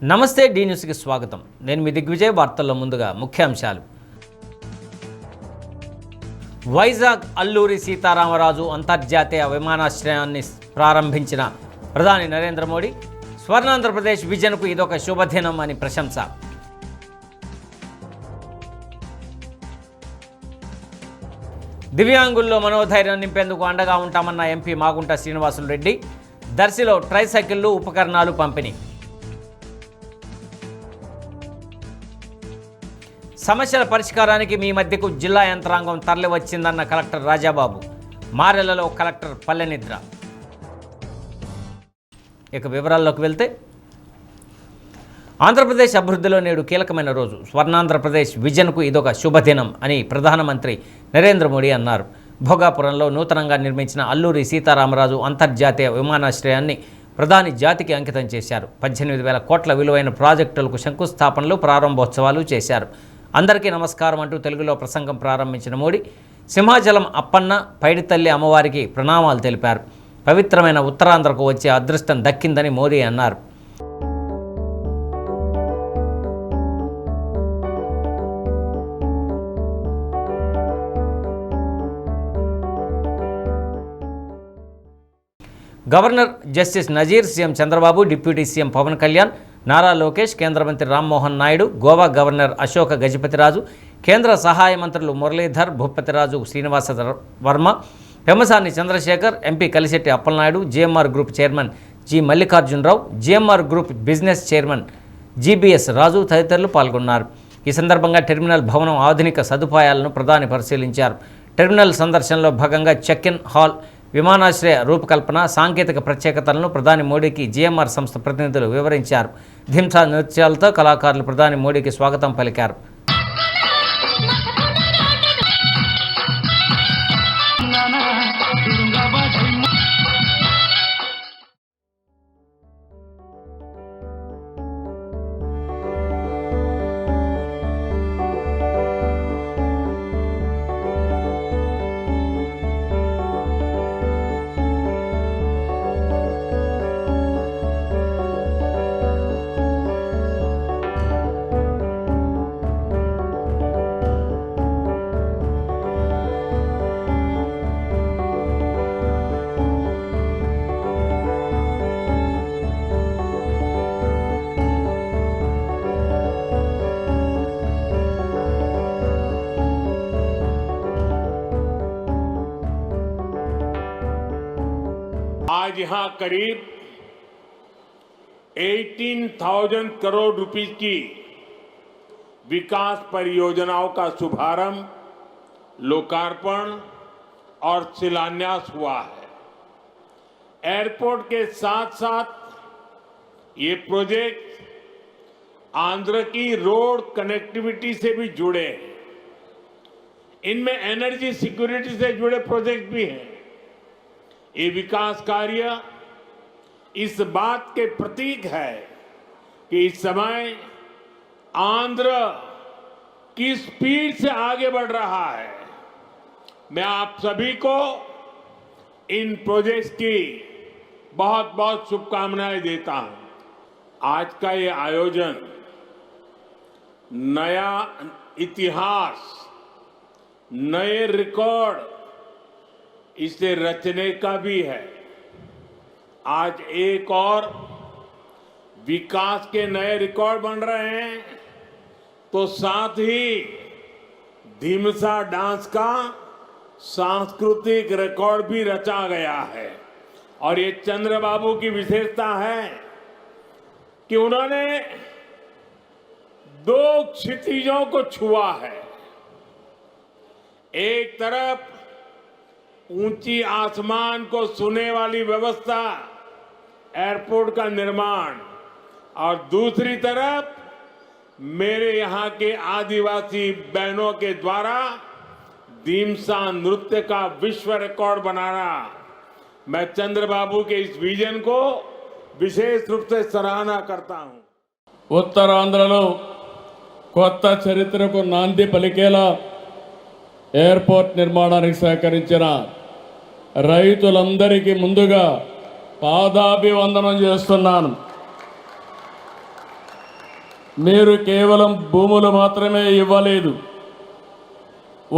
నమస్తే డి న్యూస్కి స్వాగతం. నేను మీ దిగ్విజయ్. వార్తల్లో ముందుగా ముఖ్యాంశాలు. వైజాగ్ అల్లూరి సీతారామరాజు అంతర్జాతీయ విమానాశ్రయాన్ని ప్రారంభించిన ప్రధాని నరేంద్ర మోడీ స్వర్ణాంధ్రప్రదేశ్ విజన్కు ఇదొక శుభదినం అని ప్రశంస. దివ్యాంగుల్లో మనోధైర్యం నింపేందుకు అండగా ఉంటామన్న ఎంపీ మాగుంట శ్రీనివాసులు రెడ్డి. దర్శిలో ట్రైసైకిళ్లు ఉపకరణాలు పంపిణీ. సమస్యల పరిష్కారానికి మీ మధ్యకు జిల్లా యంత్రాంగం తరలివచ్చిందన్న కలెక్టర్ రాజాబాబు. మారెలలో కలెక్టర్ పల్లెనిద్ర. ఇక వివరాల్లోకి వెళ్తే, ఆంధ్రప్రదేశ్ అభివృద్ధిలో నేడు కీలకమైన రోజు. స్వర్ణాంధ్రప్రదేశ్ విజన్కు ఇదొక శుభదినం అని ప్రధానమంత్రి నరేంద్ర మోడీ అన్నారు. భోగాపురంలో నూతనంగా నిర్మించిన అల్లూరి సీతారామరాజు అంతర్జాతీయ విమానాశ్రయాన్ని ప్రధాని జాతికి అంకితం చేశారు. 18,000 కోట్ల విలువైన ప్రాజెక్టులకు శంకుస్థాపనలు, ప్రారంభోత్సవాలు చేశారు. అందరికీ నమస్కారం అంటూ తెలుగులో ప్రసంగం ప్రారంభించిన మోడీ సింహాచలం అప్పన్న, పైడితల్లి అమ్మవారికి ప్రణామాలు తెలిపారు. పవిత్రమైన ఉత్తరాంధ్రకు వచ్చే అదృష్టం దక్కిందని మోడీ అన్నారు. Governor justice Nazeer, CM Chandrababu, deputy CM Pawan Kalyan, Nara Lokesh, కేంద్ర మంత్రి రామ్మోహన్ నాయుడు, గోవా గవర్నర్ అశోక గజపతిరాజు, కేంద్ర సహాయ మంత్రులు Muralidhar, Bhupathiraju, Srinivasa Varma, Pemmasani Chandrasekhar, MP Kalisetti Appalanaidu, GMR group chairman G Mallikarjunarao, GMR group business chairman GBS Raju తదితరులు పాల్గొన్నారు. ఈ సందర్భంగా టెర్మినల్ భవనం ఆధునిక సదుపాయాలను ప్రధాని పరిశీలించారు. టెర్మినల్ సందర్శనలో భాగంగా చెక్ ఇన్ హాల్, విమానాశ్రయ రూపకల్పన, సాంకేతిక ప్రత్యేకతలను ప్రధాని మోడీకి జీఎంఆర్ సంస్థ ప్రతినిధులు వివరించారు. ధింసా నృత్యాలతో కళాకారులు ప్రధాని మోడీకి స్వాగతం పలికారు. आज यहां करीब 18,000 करोड़ रुपीस की विकास परियोजनाओं का शुभारंभ, लोकार्पण और शिलान्यास हुआ है. एयरपोर्ट के साथ साथ ये प्रोजेक्ट आंध्र की रोड कनेक्टिविटी से भी जुड़े हैं. इनमें एनर्जी सिक्योरिटी से जुड़े प्रोजेक्ट भी हैं. ये विकास कार्य इस बात के प्रतीक है कि इस समय आंध्र की स्पीड से आगे बढ़ रहा है. मैं आप सभी को इन प्रोजेक्ट्स की बहुत बहुत शुभकामनाएं देता हूं. आज का ये आयोजन नया इतिहास, नए रिकॉर्ड इसे रचने का भी है. आज एक और विकास के नए रिकॉर्ड बन रहे हैं, तो साथ ही धिमसा डांस का सांस्कृतिक रिकॉर्ड भी रचा गया है. और ये चंद्रबाबू की विशेषता है कि उन्होंने 2 क्षितिजों को छुआ है. एक तरफ ऊंची आसमान को छूने वाली व्यवस्था, एयरपोर्ट का निर्माण, और दूसरी तरफ मेरे यहाँ के आदिवासी बहनों के द्वारा धिमसा नृत्य का विश्व रिकॉर्ड बनाना. मैं चंद्रबाबू के इस विजन को विशेष रूप से सराहना करता हूं. ఉత్తరాంధ్రలో కొత్త చరిత్రకు నాంది పలికేలా ఎయిర్పోర్ట్ నిర్మాణానికి సహకరించిన రైతులందరికీ ముందుగా పాదాభివందనం చేస్తున్నాను. మీరు కేవలం భూములు మాత్రమే ఇవ్వలేదు,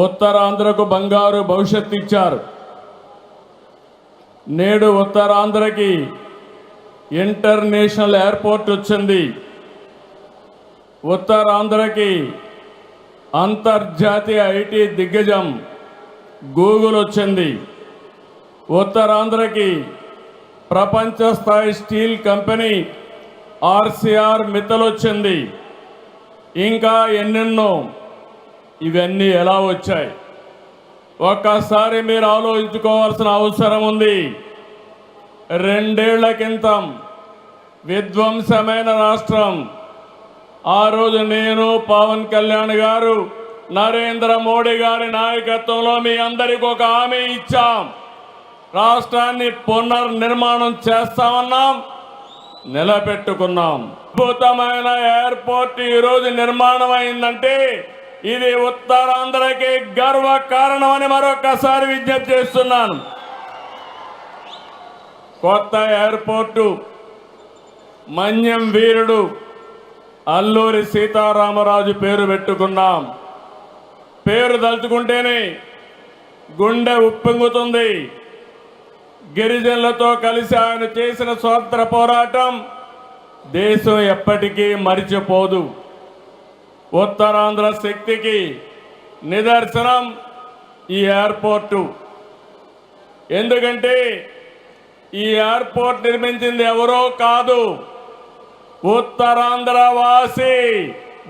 ఉత్తరాంధ్రకు బంగారు భవిష్యత్తు ఇచ్చారు. నేడు ఉత్తరాంధ్రకి ఇంటర్నేషనల్ ఎయిర్పోర్ట్ వచ్చింది. ఉత్తరాంధ్రకి అంతర్జాతీయ ఐటీ దిగ్గజం గూగుల్ వచ్చింది. ఉత్తరాంధ్రకి ప్రపంచ స్థాయి స్టీల్ కంపెనీ ఆర్సీఆర్ మిత్తల్ వచ్చింది. ఇంకా ఎన్నెన్నో. ఇవన్నీ ఎలా వచ్చాయి? ఒక్కసారి మీరు ఆలోచించుకోవాల్సిన అవసరం ఉంది. 2 ఏళ్ల క్రితం విధ్వంసమైన రాష్ట్రం. ఆ రోజు నేను, పవన్ కళ్యాణ్ గారు, నరేంద్ర మోడీ గారి నాయకత్వంలో మీ అందరికీ ఒక హామీ ఇచ్చాం. రాష్ట్రాన్ని పునర్నిర్మాణం చేస్తామన్నాం, నిలబెట్టుకున్నాం. అద్భుతమైన ఎయిర్పోర్ట్ ఈరోజు నిర్మాణం అయిందంటే ఇది ఉత్తరాంధ్రకి గర్వ కారణమని మరొకసారి విజ్ఞప్తి చేస్తున్నాను. కొత్త ఎయిర్పోర్టు మన్యం వీరుడు అల్లూరి సీతారామరాజు పేరు పెట్టుకున్నాం. పేరు తలుచుకుంటేనే గుండె ఉప్పొంగుతుంది. గిరిజనులతో కలిసి ఆయన చేసిన స్వాతంత్ర పోరాటం దేశం ఎప్పటికీ మరిచిపోదు. ఉత్తరాంధ్ర శక్తికి నిదర్శనం ఈ ఎయిర్పోర్టు. ఎందుకంటే ఈ ఎయిర్పోర్ట్ నిర్మించింది ఎవరో కాదు, ఉత్తరాంధ్ర వాసి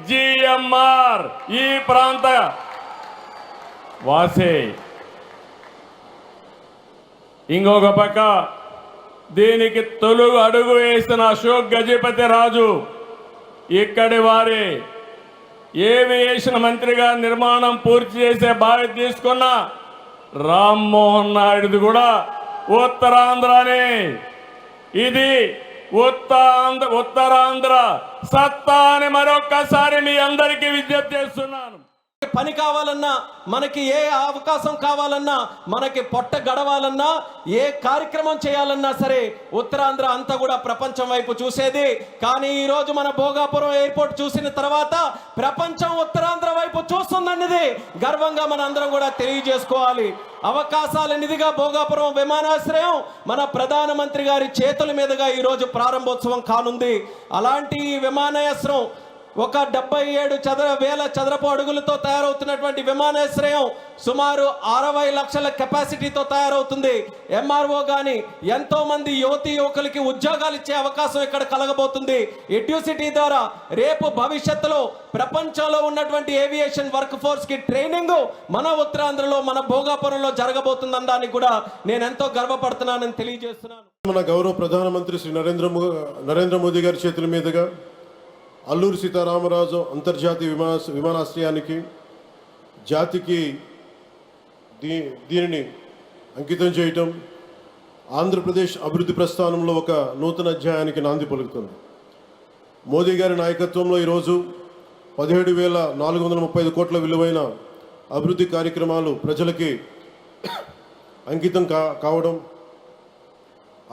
జిఎంఆర్, ఈ ప్రాంత వాసి. ఇంకొక పక్క దీనికి తొలుగు అడుగు వేసిన అశోక్ గజపతి రాజు ఇక్కడి వారే. ఏవియేషన్ మంత్రిగా నిర్మాణం పూర్తి చేసే బాధ్యత తీసుకున్న రామ్మోహన్ నాయుడుది కూడా ఉత్తరాంధ్రనే. ఇది ఉత్తరాంధ్ర సత్తా అని మరొక్కసారి మీ అందరికీ విజ్ఞప్తి చేస్తున్నాను. పని కావాలన్నా, మనకి ఏ అవకాశం కావాలన్నా, మనకి పొట్ట గడవాలన్నా, ఏ కార్యక్రమం చేయాలన్నా సరే ఉత్తరాంధ్ర అంతా కూడా ప్రపంచం వైపు చూసేది. కానీ ఈరోజు మన భోగాపురం ఎయిర్పోర్ట్ చూసిన తర్వాత ప్రపంచం ఉత్తరాంధ్ర వైపు చూస్తుందన్నది గర్వంగా మన అందరం కూడా తెలియజేసుకోవాలి. అవకాశాల నిధిగా భోగాపురం విమానాశ్రయం మన ప్రధానమంత్రి గారి చేతుల మీదుగా ఈరోజు ప్రారంభోత్సవం కానుంది. అలాంటి ఈ విమానాశ్రయం ఒక 77,000 చదరపు అడుగులతో తయారవుతున్నటువంటి విమానాశ్రయం సుమారు 60 లక్షల కెపాసిటీతో తయారవుతుంది. ఎంఆర్ఓ కానీ ఎంతో మంది యువతీ యువకులకి ఉద్యోగాలు ఇచ్చే అవకాశం ఇక్కడ కలగబోతుంది. ఎడ్యూసిటీ ద్వారా రేపు భవిష్యత్తులో ప్రపంచంలో ఉన్నటువంటి ఏవియేషన్ వర్క్ ఫోర్స్ కి ట్రైనింగ్ మన ఉత్తరాంధ్రలో, మన భోగాపురంలో జరగబోతుందనడానికి కూడా నేను ఎంతో గర్వపడుతున్నానని తెలియజేస్తున్నాను. మన గౌరవ ప్రధానమంత్రి శ్రీ నరేంద్ర మోదీ గారి చేతుల మీదుగా అల్లూరి సీతారామరాజు అంతర్జాతీయ విమానాశ్రయానికి జాతికి దీనిని అంకితం చేయటం ఆంధ్రప్రదేశ్ అభివృద్ధి ప్రస్థానంలో ఒక నూతన అధ్యాయానికి నాంది పలుకుతుంది. మోదీ గారి నాయకత్వంలో ఈరోజు 17,435 కోట్ల విలువైన అభివృద్ధి కార్యక్రమాలు ప్రజలకి అంకితం కావడం,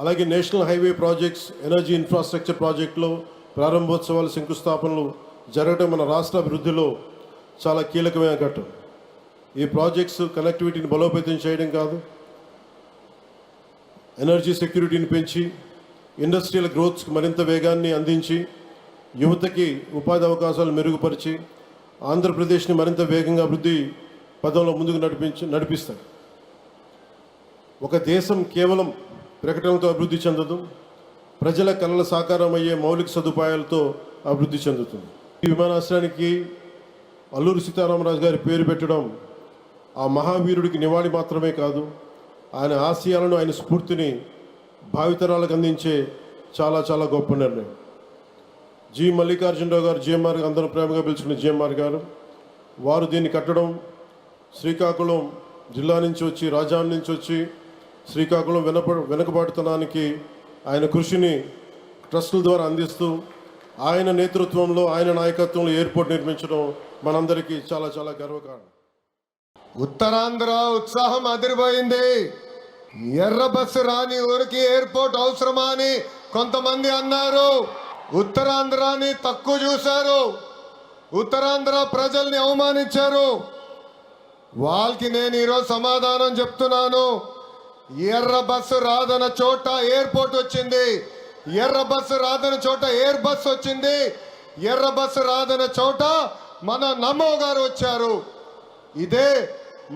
అలాగే national highway projects, energy infrastructure ప్రాజెక్టులో ప్రారంభోత్సవాలు, శంకుస్థాపనలు జరగడం మన రాష్ట్ర అభివృద్ధిలో చాలా కీలకమైన ఘట్టం. ఈ ప్రాజెక్ట్స్ కనెక్టివిటీని బలోపేతం చేయడం కాదు, ఎనర్జీ సెక్యూరిటీని పెంచి ఇండస్ట్రియల్ గ్రోత్స్కి మరింత వేగాన్ని అందించి యువతకి ఉపాధి అవకాశాలు మెరుగుపరిచి ఆంధ్రప్రదేశ్ని మరింత వేగంగా అభివృద్ధి పదంలో ముందుకు నడిపిస్తాయి. ఒక దేశం కేవలం ప్రకటనలతో అభివృద్ధి చెందదు, ప్రజల కళల సాకారం అయ్యే మౌలిక సదుపాయాలతో అభివృద్ధి చెందుతుంది. ఈ విమానాశ్రయానికి అల్లూరి సీతారామరాజు గారి పేరు పెట్టడం ఆ మహావీరుడికి నివాళి మాత్రమే కాదు, ఆయన ఆశయాలను, ఆయన స్ఫూర్తిని భావితరాలకు అందించే చాలా చాలా గొప్ప నిర్ణయం. జి మల్లికార్జునరావు గారు, జిఎంఆర్ అందరూ ప్రేమగా పిలుచుకున్న జిఎంఆర్ గారు, వారు దీన్ని కట్టడం శ్రీకాకుళం జిల్లా నుంచి వచ్చి, రాజాం నుంచి వచ్చి శ్రీకాకుళం వెనుకబాటుతనానికి ఆయన కృషిని ట్రస్టుల ద్వారా అందిస్తూ ఆయన నేతృత్వంలో, ఆయన నాయకత్వంలో ఎయిర్పోర్ట్ నిర్మించడం మనందరికీ చాలా చాలా గర్వకారణం. ఉత్తరాంధ్ర ఉత్సాహం అదిరిపోయింది. ఎర్ర బస్సు రాని ఊరికి ఎయిర్పోర్ట్ అవసరమా అని కొంతమంది అన్నారు. ఉత్తరాంధ్రాని తక్కువ చూశారు, ఉత్తరాంధ్ర ప్రజల్ని అవమానించారు. వాళ్ళకి నేను ఈరోజు సమాధానం చెప్తున్నాను. ఎర్ర బస్సు రాదన్న చోట ఎయిర్పోర్ట్ వచ్చింది, ఎర్ర బస్సు రాదన్న చోట ఎయిర్ బస్ వచ్చింది, ఎర్ర బస్సు రాదన్న చోట మన నమో గారు వచ్చారు. ఇదే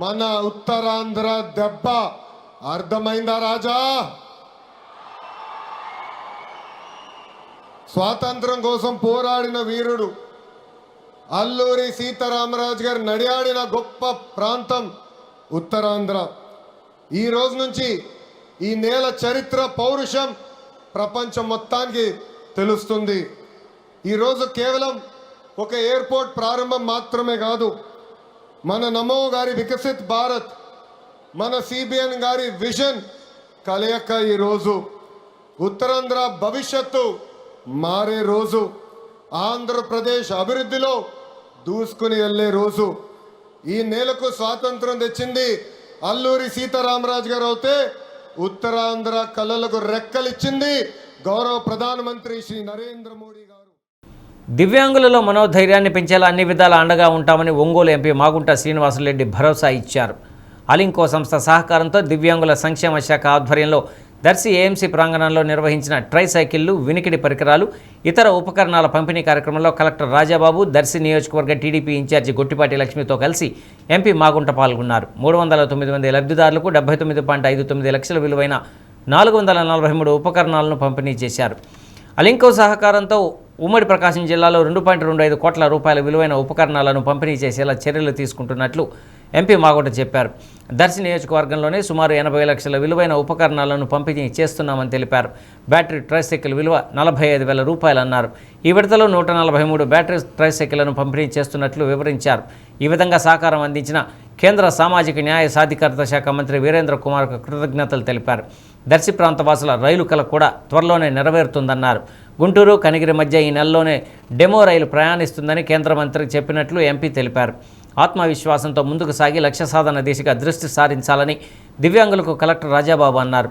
మన ఉత్తరాంధ్ర దెబ్బ. అర్థమైందా రాజా? స్వాతంత్రం కోసం పోరాడిన వీరుడు అల్లూరి సీతారామరాజు గారు నడియాడిన గొప్ప ప్రాంతం ఉత్తరాంధ్ర. ఈ రోజు నుంచి ఈ నేల చరిత్ర, పౌరుషం ప్రపంచం మొత్తానికి తెలుస్తుంది. ఈరోజు కేవలం ఒక ఎయిర్పోర్ట్ ప్రారంభం మాత్రమే కాదు, మన నమో గారి వికసిత్ భారత్, మన సిబిఎన్ గారి విజన్ కలయిక ఈరోజు ఉత్తరాంధ్ర భవిష్యత్తు మారే రోజు, ఆంధ్రప్రదేశ్ అభివృద్ధిలో దూసుకుని వెళ్ళే రోజు. ఈ నేలకు స్వాతంత్రం తెచ్చింది అల్లూరి సీతారామరాజు గారు అయితే, ఉత్తరాంధ్ర కళలకు రెక్కలిచ్చింది గౌరవ ప్రధానమంత్రి శ్రీ నరేంద్ర మోడీ గారు. దివ్యాంగులలో మనోధైర్యాన్ని పెంచేలా అన్ని విధాలా అండగా ఉంటామని ఒంగోలు ఎంపీ మాగుంట శ్రీనివాసరెడ్డి భరోసా ఇచ్చారు. అలింకో సంస్థ సహకారంతో దివ్యాంగుల సంక్షేమ శాఖ ఆధ్వర్యంలో దర్శి ఏఎంసీ ప్రాంగణంలో నిర్వహించిన ట్రైసైకిళ్లు, వినికిడి పరికరాలు, ఇతర ఉపకరణాల పంపిణీ కార్యక్రమంలో కలెక్టర్ రాజాబాబు, దర్శి నియోజకవర్గ టీడీపీ ఇన్ఛార్జి గొట్టిపాటి లక్ష్మితో కలిసి ఎంపీ మాగుంట పాల్గొన్నారు. 309 మంది లబ్ధిదారులకు 79.59 లక్షల విలువైన 443 ఉపకరణాలను పంపిణీ చేశారు. అలింకో సహకారంతో ఉమ్మడి ప్రకాశం జిల్లాలో 2.25 కోట్ల రూపాయల విలువైన ఉపకరణాలను పంపిణీ చేసేలా చర్యలు తీసుకుంటున్నట్లు ఎంపీ మాగుంట చెప్పారు. దర్శి నియోజకవర్గంలోనే సుమారు 80 లక్షల విలువైన ఉపకరణాలను పంపిణీ చేస్తున్నామని తెలిపారు. బ్యాటరీ ట్రైసైకిల్ విలువ 45,000 రూపాయలన్నారు. ఈ విడతలో 143 బ్యాటరీ ట్రైసైకిళ్లను పంపిణీ చేస్తున్నట్లు వివరించారు. ఈ విధంగా సహకారం అందించిన కేంద్ర సామాజిక న్యాయ సాధికారత శాఖ మంత్రి వీరేంద్ర కుమార్కు కృతజ్ఞతలు తెలిపారు. దర్శి ప్రాంత వాసుల రైలు కల కూడా త్వరలోనే నెరవేరుతుందన్నారు. గుంటూరు, కనిగిరి మధ్య ఈ నెలలోనే డెమో రైలు ప్రయాణిస్తుందని కేంద్ర మంత్రి చెప్పినట్లు ఎంపీ తెలిపారు. ఆత్మవిశ్వాసంతో ముందుకు సాగి లక్ష్య సాధన దిశగా దృష్టి సారించాలని దివ్యాంగులకు కలెక్టర్ రాజాబాబు అన్నారు.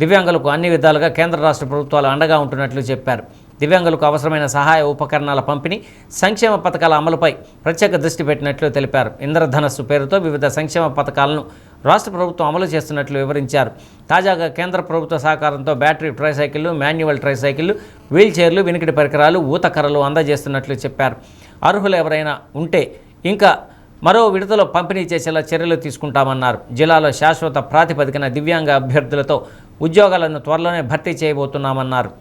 దివ్యాంగులకు అన్ని విధాలుగా కేంద్ర రాష్ట్ర ప్రభుత్వాలు అండగా ఉంటున్నట్లు చెప్పారు. దివ్యాంగులకు అవసరమైన సహాయ ఉపకరణాల పంపిణీ, సంక్షేమ పథకాల అమలుపై ప్రత్యేక దృష్టి పెట్టినట్లు తెలిపారు. ఇంద్రధనస్సు పేరుతో వివిధ సంక్షేమ పథకాలను రాష్ట్ర ప్రభుత్వం అమలు చేస్తున్నట్లు వివరించారు. తాజాగా కేంద్ర ప్రభుత్వ సహకారంతో బ్యాటరీ ట్రైసైకిళ్లు, మాన్యువల్ ట్రైసైకిళ్లు, వీల్ చైర్లు, వినికిడి పరికరాలు, ఊతకర్రలు అందజేస్తున్నట్లు చెప్పారు. అర్హులు ఎవరైనా ఉంటే ఇంకా మరో విడతలో పంపిణీ చేసేలా చర్యలు తీసుకుంటామన్నారు. జిల్లాలో శాశ్వత ప్రాతిపదికన దివ్యాంగ అభ్యర్థులతో ఉద్యోగాలను త్వరలోనే భర్తీ చేయబోతున్నామన్నారు.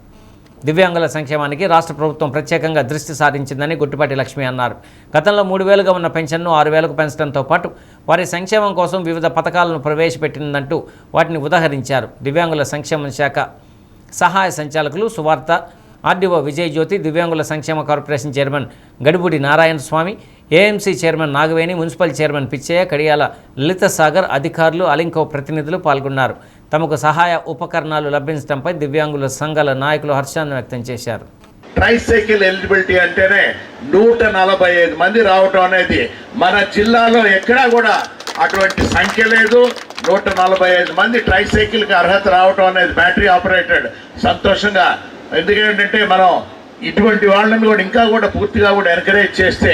దివ్యాంగుల సంక్షేమానికి రాష్ట్ర ప్రభుత్వం ప్రత్యేకంగా దృష్టి సారించిందని గొట్టిపాటి లక్ష్మి అన్నారు. గతంలో 3,000గా ఉన్న పెన్షన్ను 6,000కు పెంచడంతో పాటు వారి సంక్షేమం కోసం వివిధ పథకాలను ప్రవేశపెట్టిందంటూ వాటిని ఉదహరించారు. దివ్యాంగుల సంక్షేమ శాఖ సహాయ సంచాలకులు సువార్త, ఆర్డీఓ విజయజ్యోతి, దివ్యాంగుల సంక్షేమ corporation chairman Gadibudi Narayana Swamy, AMC chairman Nagaveni, municipal chairman Pichaiah, Kadiyala Lalitha Sagar, అధికారులు, అలింకో ప్రతినిధులు పాల్గొన్నారు. తమకు సహాయ ఉపకరణాలు లభించడంపై దివ్యాంగుల సంఘాల నాయకులు హర్షాన్ని వ్యక్తం చేశారు. ట్రైసైకిల్ ఎలిజిబిలిటీ అంటేనే 145 మంది రావటం అనేది మన జిల్లాలో ఎక్కడా కూడా అటువంటి సంఖ్య లేదు. 145 మంది ట్రైసైకిల్కి అర్హత రావటం అనేది బ్యాటరీ ఆపరేటెడ్ సంతోషంగా. ఎందుకంటే మనం ఇటువంటి వాళ్ళని కూడా ఇంకా కూడా పూర్తిగా కూడా ఎంకరేజ్ చేస్తే,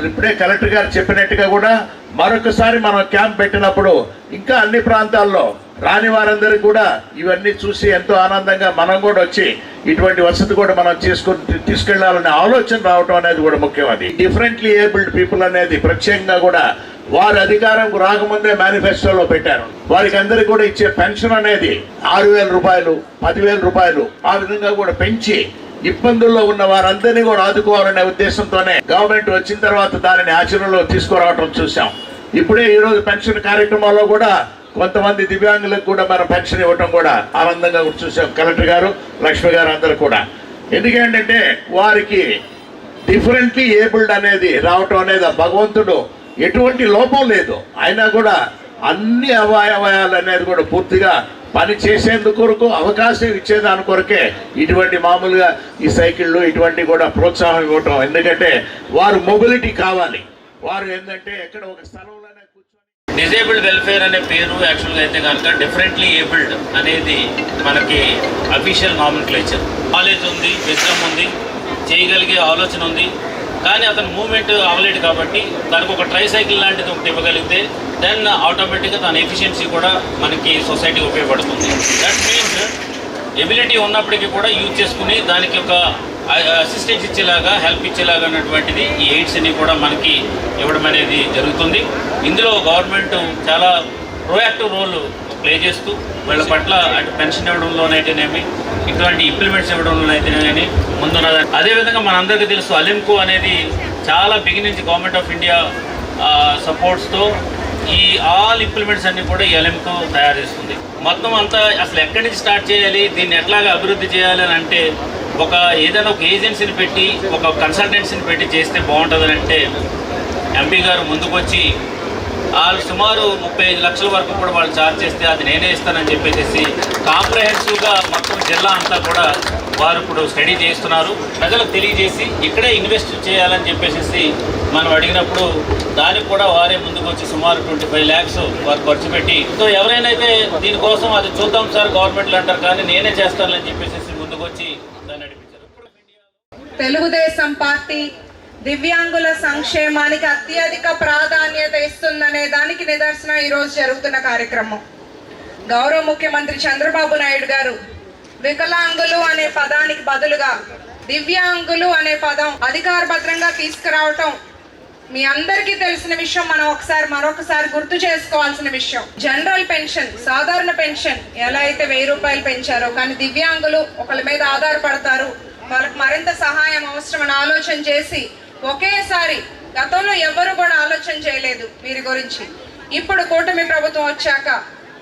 ఇప్పుడే కలెక్టర్ గారు చెప్పినట్టుగా కూడా మరొకసారి మనం క్యాంప్ పెట్టినప్పుడు ఇంకా అన్ని ప్రాంతాల్లో రాని వారందరికీ కూడా ఇవన్నీ చూసి ఎంతో ఆనందంగా మనం కూడా వచ్చి ఇటువంటి వసతి కూడా మనం తీసుకెళ్లాలనే ఆలోచన రావటం అనేది కూడా ముఖ్యం. అది డిఫరెంట్లీ ఏబుల్డ్ పీపుల్ అనేది ప్రత్యేకంగా కూడా వారి అధికారం రాకముందే మేనిఫెస్టోలో పెట్టారు. వారికి అందరికీ కూడా ఇచ్చే పెన్షన్ అనేది 6,000 రూపాయలు, 10,000 రూపాయలు ఆ విధంగా కూడా పెంచి ఇబ్బందుల్లో ఉన్న వారందరినీ కూడా ఆదుకోవాలనే ఉద్దేశంతోనే గవర్నమెంట్ వచ్చిన తర్వాత దానిని ఆచరణలో తీసుకురావటం చూసాం. ఇప్పుడే ఈరోజు పెన్షన్ కార్యక్రమంలో కూడా కొంతమంది దివ్యాంగులకు కూడా మనం పెన్షన్ ఇవ్వటం కూడా ఆనందంగా కూడా చూసాం. కలెక్టర్ గారు, లక్ష్మి గారు అందరూ కూడా. ఎందుకంటే వారికి డిఫరెంట్లీ ఏబుల్డ్ అనేది రావటం అనేది ఆ భగవంతుడు ఎటువంటి లోపం లేదు, అయినా కూడా అన్ని అవయవాలు అనేది కూడా పూర్తిగా పని చేసేందుకు కొరకు అవకాశం ఇచ్చేదాని కొరకే ఇటువంటి మామూలుగా ఈ సైకిళ్ళు ఇటువంటి కూడా ప్రోత్సాహం ఇవ్వటం. ఎందుకంటే వారు మొబిలిటీ కావాలి. వారు ఏంటంటే ఎక్కడ ఒక స్థలంలోనే కూర్చొని డిజేబుల్డ్ వెల్ఫేర్ అనే పేరు యాక్చువల్గా అయితే కనుక డిఫరెంట్లీ ఏబుల్డ్ అనేది మనకి అఫీషియల్ నామినిక్లేచర్. నాలెడ్జ్ ఉంది, విజ్డమ్ ఉంది, చేయగలిగే ఆలోచన ఉంది, కానీ అతను మూవ్మెంట్ అవ్వలేడు కాబట్టి దానికి ఒక ట్రైసైకిల్ లాంటిది ఒకటి ఇవ్వగలిగితే దెన్ ఆటోమేటిక్గా తన ఎఫిషియన్సీ కూడా మనకి సొసైటీకి ఉపయోగపడుతుంది. దట్ మీన్స్ ఎబిలిటీ ఉన్నప్పటికీ కూడా యూజ్ చేసుకుని దానికి ఒక అసిస్టెన్స్ ఇచ్చేలాగా, హెల్ప్ ఇచ్చేలాగా ఉన్నటువంటిది ఈ ఎయిడ్స్ అన్ని కూడా మనకి ఇవ్వడం అనేది జరుగుతుంది. ఇందులో గవర్నమెంట్ చాలా ప్రోయాక్టివ్ రోల్ ప్లే చేస్తూ వీళ్ళ పట్ల అటు పెన్షన్ ఇవ్వడంలోనైతేనేమి, ఇటువంటి ఇంప్లిమెంట్స్ ఇవ్వడంలోనైతేనేమి ముందున్నది. అదేవిధంగా మనందరికీ తెలుసు అలింకో అనేది చాలా బిగినింగ్ నుంచి గవర్నమెంట్ ఆఫ్ ఇండియా సపోర్ట్స్తో ఈ ఆల్ ఇంప్లిమెంట్స్ అన్ని కూడా ఈ అలింకో తయారు చేస్తుంది. మొత్తం అంతా అసలు ఎక్కడి నుంచి స్టార్ట్ చేయాలి, దీన్ని ఎట్లాగా అభివృద్ధి చేయాలి అని అంటే ఏదైనా ఒక ఏజెన్సీని పెట్టి, ఒక కన్సల్టెన్సీని పెట్టి చేస్తే బాగుంటుందని అంటే ఎంపీ గారు ముందుకొచ్చి వాళ్ళు సుమారు 35 లక్షల వరకు కూడా వాళ్ళు ఛార్జ్ చేస్తే అది నేనే ఇస్తానని చెప్పేసి కాంప్రహెన్సివ్గా మొత్తం జిల్లా అంతా కూడా వారు ఇప్పుడు స్టడీ చేస్తున్నారు. ప్రజలకు తెలియజేసి ఇక్కడే ఇన్వెస్ట్ చేయాలని చెప్పేసి మనం అడిగినప్పుడు దానికి కూడా వారే ముందుకు వచ్చి సుమారు 25 lakhs వారు ఖర్చు పెట్టి, సో ఎవరైనా అయితే దీనికోసం అది చూద్దాం సార్ గవర్నమెంట్లు అంటారు, కానీ నేనే చేస్తానని చెప్పేసి ముందుకు వచ్చి దాన్ని నడిపించారు. తెలుగుదేశం పార్టీ దివ్యాంగుల సంక్షేమానికి అత్యధిక ప్రాధాన్యత ఇస్తుందనే దానికి నిదర్శనం ఈరోజు జరుగుతున్న కార్యక్రమం. గౌరవ ముఖ్యమంత్రి చంద్రబాబు నాయుడు గారు వికలాంగులు అనే పదానికి బదులుగా దివ్యాంగులు అనే పదం అధికారభద్రంగా తీసుకురావటం మీ అందరికీ తెలిసిన విషయం. మనం మరొకసారి గుర్తు చేసుకోవాల్సిన విషయం. జనరల్ పెన్షన్, సాధారణ పెన్షన్ ఎలా అయితే 1000 రూపాయలు పెంచారో, కానీ దివ్యాంగులు ఒకళ్ళ మీద ఆధారపడతారు, వాళ్ళకి మరింత సహాయం అవసరమని ఆలోచన చేసి ఒకేసారి, గతంలో ఎవరు కూడా ఆలోచన చేయలేదు వీరి గురించి, ఇప్పుడు కూటమి ప్రభుత్వం వచ్చాక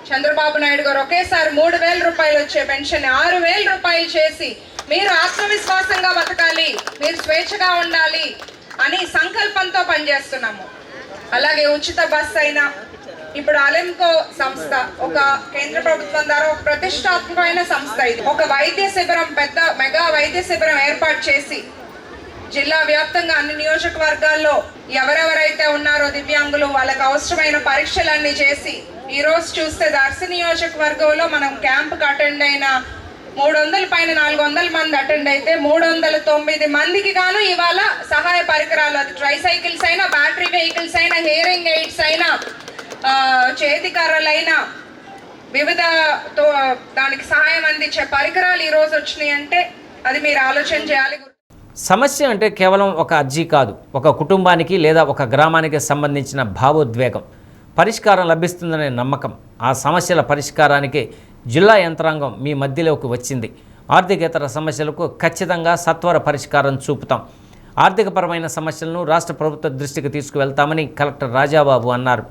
చంద్రబాబు నాయుడు గారు ఒకేసారి 3000 రూపాయలు వచ్చే పెన్షన్ 6000 రూపాయలు చేసి మీరు ఆత్మవిశ్వాసంగా బతకాలి, మీరు స్వేచ్ఛగా ఉండాలి అని సంకల్పంతో పనిచేస్తున్నాము. అలాగే ఉచిత బస్సు అయినా, ఇప్పుడు అలింకో సంస్థ ఒక కేంద్ర ప్రభుత్వం ద్వారా ఒక ప్రతిష్టాత్మకమైన సంస్థ. ఇది ఒక వైద్య శిబిరం, పెద్ద మెగా వైద్య శిబిరం ఏర్పాటు చేసి జిల్లా వ్యాప్తంగా అన్ని నియోజకవర్గాల్లో ఎవరెవరైతే ఉన్నారో దివ్యాంగులు వాళ్ళకి అవసరమైన పరీక్షలన్నీ చేసి, ఈ రోజు చూస్తే దర్శి నియోజకవర్గంలో మనం క్యాంప్కి అటెండ్ అయిన 300 పైన 400 మంది అటెండ్ అయితే 309 మందికి గాను ఇవాళ సహాయ పరికరాలు, అది ట్రైసైకిల్స్ అయినా, బ్యాటరీ వెహికల్స్ అయినా, హియరింగ్ ఎయిడ్స్ అయినా, చేతి కర్రలైనా, వివిధ దానికి సహాయం అందించే పరికరాలు ఈరోజు వచ్చినాయి అంటే అది మీరు ఆలోచన చేయాలి. సమస్య అంటే కేవలం ఒక అర్జీ కాదు, ఒక కుటుంబానికి లేదా ఒక గ్రామానికి సంబంధించిన భావోద్వేగం. పరిష్కారం లభిస్తుందనే నమ్మకం. ఆ సమస్యల పరిష్కారానికి జిల్లా యంత్రాంగం మీ మధ్యలోకి వచ్చింది. ఆర్థికేతర సమస్యలకు ఖచ్చితంగా సత్వర పరిష్కారం చూపుతాం. ఆర్థికపరమైన సమస్యలను రాష్ట్ర ప్రభుత్వ దృష్టికి తీసుకువెళ్తామని కలెక్టర్ రాజాబాబు అన్నారు.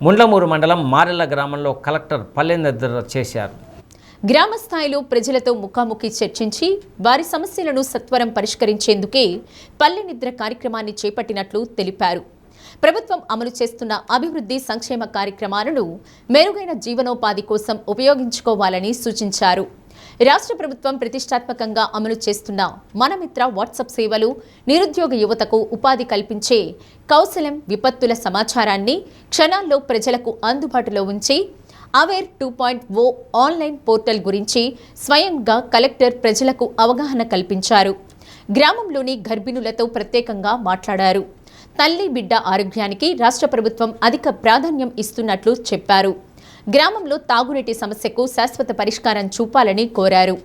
ముండ్లమూరు మండలం మారెళ్ల గ్రామంలో కలెక్టర్ పల్లెనిద్ర చేశారు. గ్రామ స్థాయిలో ప్రజలతో ముఖాముఖి చర్చించి వారి సమస్యలను సత్వరం పరిష్కరించేందుకే పల్లెనిద్ర కార్యక్రమాన్ని చేపట్టినట్లు తెలిపారు. ప్రభుత్వం అమలు చేస్తున్న అభివృద్ధి సంక్షేమ కార్యక్రమాలను మెరుగైన జీవనోపాధి కోసం ఉపయోగించుకోవాలని సూచించారు. రాష్ట్ర ప్రభుత్వం ప్రతిష్టాత్మకంగా అమలు చేస్తున్న మనమిత్ర వాట్సాప్ సేవలు నిరుద్యోగ యువతకు ఉపాధి కల్పించే కౌశలం విపత్తుల సమాచారాన్ని క్షణాల్లో ప్రజలకు అందుబాటులో ఉంచి అవేర్ 2.0 ఆన్లైన్ పోర్టల్ గురించి స్వయంగా కలెక్టర్ ప్రజలకు అవగాహన కల్పించారు. గ్రామంలోని గర్భిణులతో ప్రత్యేకంగా మాట్లాడారు. తల్లి బిడ్డ ఆరోగ్యానికి రాష్ట్ర ప్రభుత్వం అధిక ప్రాధాన్యం ఇస్తున్నట్లు చెప్పారు. గ్రామంలో తాగునీటి సమస్యకు శాశ్వత పరిష్కారం చూపాలని కోరారు.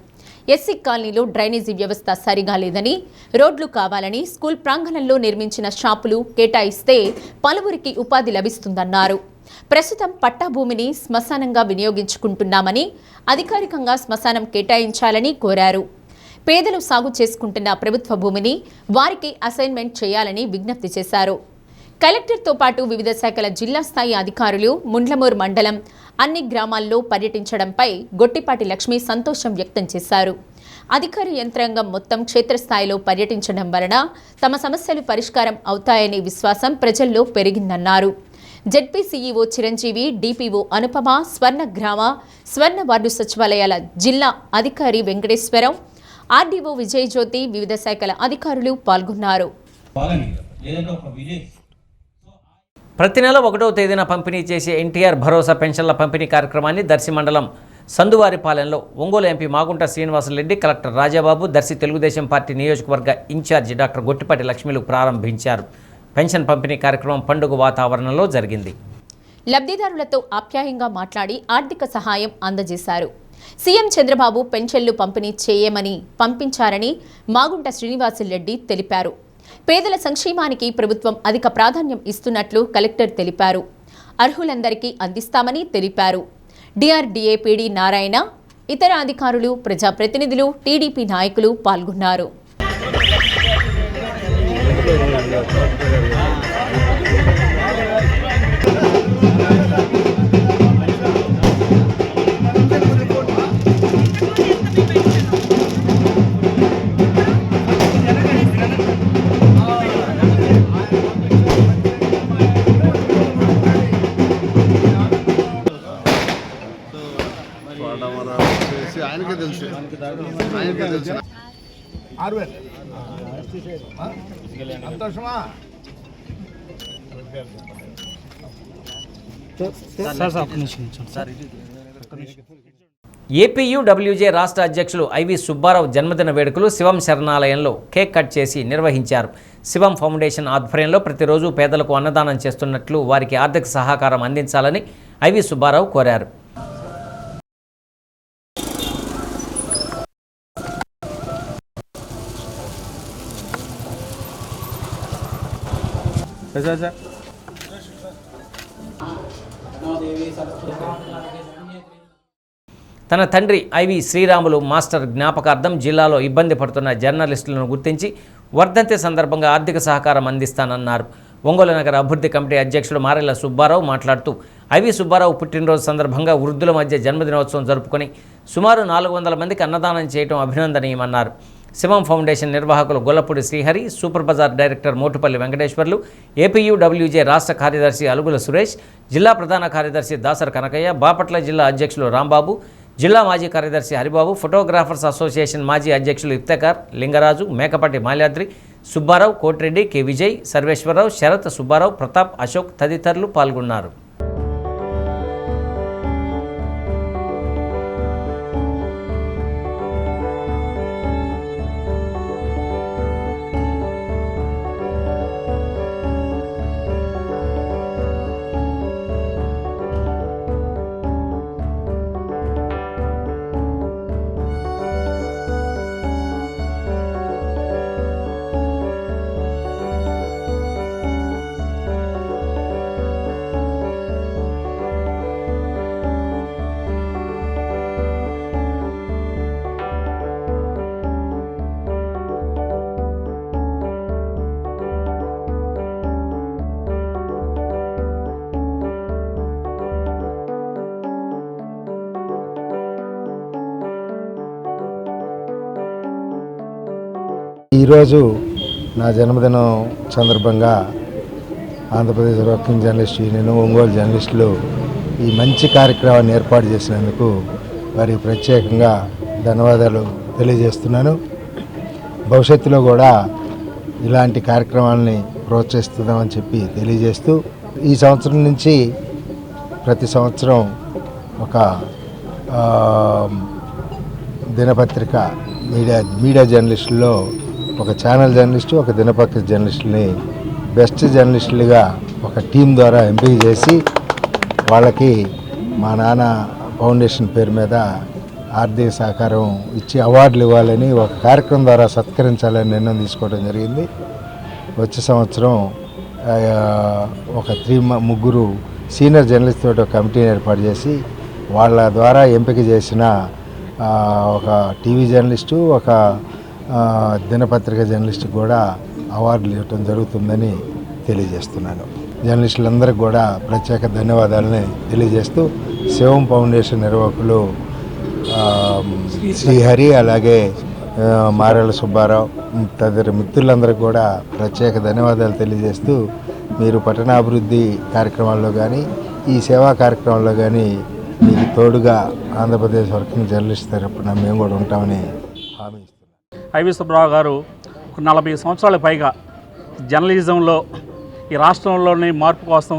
ఎస్సీ కాలనీలో డ్రైనేజీ వ్యవస్థ సరిగా లేదని, రోడ్లు కావాలని, స్కూల్ ప్రాంగణంలో నిర్మించిన షాపులు కేటాయిస్తే పలువురికి ఉపాధి లభిస్తుందన్నారు. ప్రస్తుతం పట్టా భూమిని శ్మశానంగా వినియోగించుకుంటున్నామని, అధికారికంగా శ్మశానం కేటాయించాలని కోరారు. పేదలు సాగు చేసుకుంటున్న ప్రభుత్వ భూమిని వారికి అసైన్మెంట్ చేయాలని విజ్ఞప్తి చేశారు. కలెక్టర్తో పాటు వివిధ శాఖల జిల్లా స్థాయి అధికారులు ముండ్లమూరు మండలం అన్ని గ్రామాల్లో పర్యటించడంపై గొట్టిపాటి లక్ష్మి సంతోషం వ్యక్తం చేశారు. అధికార యంత్రాంగం మొత్తం క్షేత్రస్థాయిలో పర్యటించడం వలన తమ సమస్యలు పరిష్కారం అవుతాయనే విశ్వాసం ప్రజల్లో పెరిగిందన్నారు. ZP CEO Chiranjeevi, DPO Anupama, స్వర్ణ గ్రామ, స్వర్ణ వార్డు సచివాలయాల జిల్లా అధికారి వెంకటేశ్వరం, ఆర్డీఓ విజయజ్యోతి, వివిధ శాఖల అధికారులు పాల్గొన్నారు. ప్రతి నెల 1వ తేదీన పంపిణీ చేసే ఎన్టీఆర్ భరోసా పెన్షన్ల పంపిణీ కార్యక్రమాన్ని దర్శి మండలం సందువారిపాలెంలో Ongole MP Magunta Srinivasareddy, collector Rajababu, Darsi Telugudesam party నియోజకవర్గ ఇన్ఛార్జి డాక్టర్ గొట్టిపాటి లక్ష్మీలు ప్రారంభించారు. పెన్షన్ పంపిణీ కార్యక్రమం పండుగ వాతావరణంలో జరిగింది. లబ్ధిదారులతో ఆప్యాయంగా మాట్లాడి ఆర్థిక సహాయం అందజేశారు. సీఎం చంద్రబాబు పెన్షన్లు పంపిణీ చేయమని పంపించారని మాగుంట శ్రీనివాసరెడ్డి తెలిపారు. పేదల సంక్షేమానికి ప్రభుత్వం అధిక ప్రాధాన్యం ఇస్తున్నట్లు కలెక్టర్ తెలిపారు. అర్హులందరికీ అందిస్తామని తెలిపారు. డిఆర్డీఏ పీడీ నారాయణ, ఇతర అధికారులు, ప్రజాప్రతినిధులు, టీడీపీ నాయకులు పాల్గొన్నారు. ఏపీయూడబ్ల్యూజే రాష్ట్ర అధ్యక్షులు ఐవి సుబ్బారావు జన్మదిన వేడుకలు శివం శరణాలయంలో కేక్ కట్ చేసి నిర్వహించారు. శివం ఫౌండేషన్ ఆధ్వర్యంలో ప్రతిరోజు పేదలకు అన్నదానం చేస్తున్నట్లు వారికి ఆర్థిక సహకారం అందించాలని ఐవి సుబ్బారావు కోరారు. తన తండ్రి ఐవి శ్రీరాములు మాస్టర్ జ్ఞాపకార్థం జిల్లాలో ఇబ్బంది పడుతున్న జర్నలిస్టులను గుర్తించి వర్ధంతి సందర్భంగా ఆర్థిక సహకారం అందిస్తానన్నారు. ఒంగోలు నగర అభివృద్ధి కమిటీ అధ్యక్షుడు మారెళ్ల సుబ్బారావు మాట్లాడుతూ ఐవి సుబ్బారావు పుట్టినరోజు సందర్భంగా వృద్ధుల మధ్య జన్మదినోత్సవం జరుపుకొని సుమారు 400 మందికి అన్నదానం చేయడం అభినందనీయమన్నారు. శివం ఫౌండేషన్ నిర్వాహకులు Gollapudi Srihari, super Bazar director Motupalli Venkateswarlu, APUWJ రాష్ట్ర కార్యదర్శి అలుగుల సురేష్, జిల్లా ప్రధాన కార్యదర్శి దాసర్ కనకయ్య, బాపట్ల జిల్లా అధ్యక్షులు రాంబాబు, జిల్లా మాజీ కార్యదర్శి హరిబాబు, ఫోటోగ్రాఫర్స్ అసోసియేషన్ మాజీ అధ్యక్షులు ఇఫ్తెకార్, లింగరాజు, మేకపాటి మాల్యాద్రి, సుబ్బారావు, కోటిరెడ్డి, కె విజయ్, సర్వేశ్వరరావు, శరత్, సుబ్బారావు, ప్రతాప్, అశోక్ తదితరులు పాల్గొన్నారు. ఈరోజు నా జన్మదినం సందర్భంగా Andhra Pradesh working journalist union, Ongole జర్నలిస్టులు ఈ మంచి కార్యక్రమాన్ని ఏర్పాటు చేసినందుకు వారికి ప్రత్యేకంగా ధన్యవాదాలు తెలియజేస్తున్నాను. భవిష్యత్తులో కూడా ఇలాంటి కార్యక్రమాలని ప్రోత్సహిస్తున్నామని చెప్పి తెలియజేస్తూ ఈ సంవత్సరం నుంచి ప్రతి సంవత్సరం ఒక దినపత్రిక మీడియా జర్నలిస్టుల్లో ఒక ఛానల్ జర్నలిస్టు, ఒక దినపత్రిక జర్నలిస్టుని బెస్ట్ జర్నలిస్టులుగా ఒక టీం ద్వారా ఎంపిక చేసి వాళ్ళకి మా నాన్న ఫౌండేషన్ పేరు మీద ఆర్థిక సహకారం ఇచ్చి అవార్డులు ఇవ్వాలని ఒక కార్యక్రమం ద్వారా సత్కరించాలని నిర్ణయం తీసుకోవడం జరిగింది. వచ్చే సంవత్సరం ఒక ముగ్గురు సీనియర్ జర్నలిస్ట్ తోటి ఒక కమిటీని ఏర్పాటు చేసి వాళ్ళ ద్వారా ఎంపిక చేసిన ఒక టీవీ జర్నలిస్టు, ఒక దినపత్రిక జర్నలిస్టు కూడా అవార్డులు ఇవ్వటం జరుగుతుందని తెలియజేస్తున్నాను. జర్నలిస్టులందరికీ కూడా ప్రత్యేక ధన్యవాదాలని తెలియజేస్తూ శివం ఫౌండేషన్ నిర్వాహకులు శ్రీహరి, అలాగే మారెళ్ల సుబ్బారావు తదితర మిత్రులందరికీ కూడా ప్రత్యేక ధన్యవాదాలు తెలియజేస్తూ మీరు పట్టణాభివృద్ధి కార్యక్రమాల్లో కానీ ఈ సేవా కార్యక్రమాల్లో కానీ మీకు తోడుగా ఆంధ్రప్రదేశ్ వర్కింగ్ జర్నలిస్ట్ తరపున మేము కూడా ఉంటామని హామీ ఇస్తున్నాం. ఐవి సుబ్బారావు గారు 40 సంవత్సరాల పైగా జర్నలిజంలో ఈ రాష్ట్రంలోని మార్పు కోసం,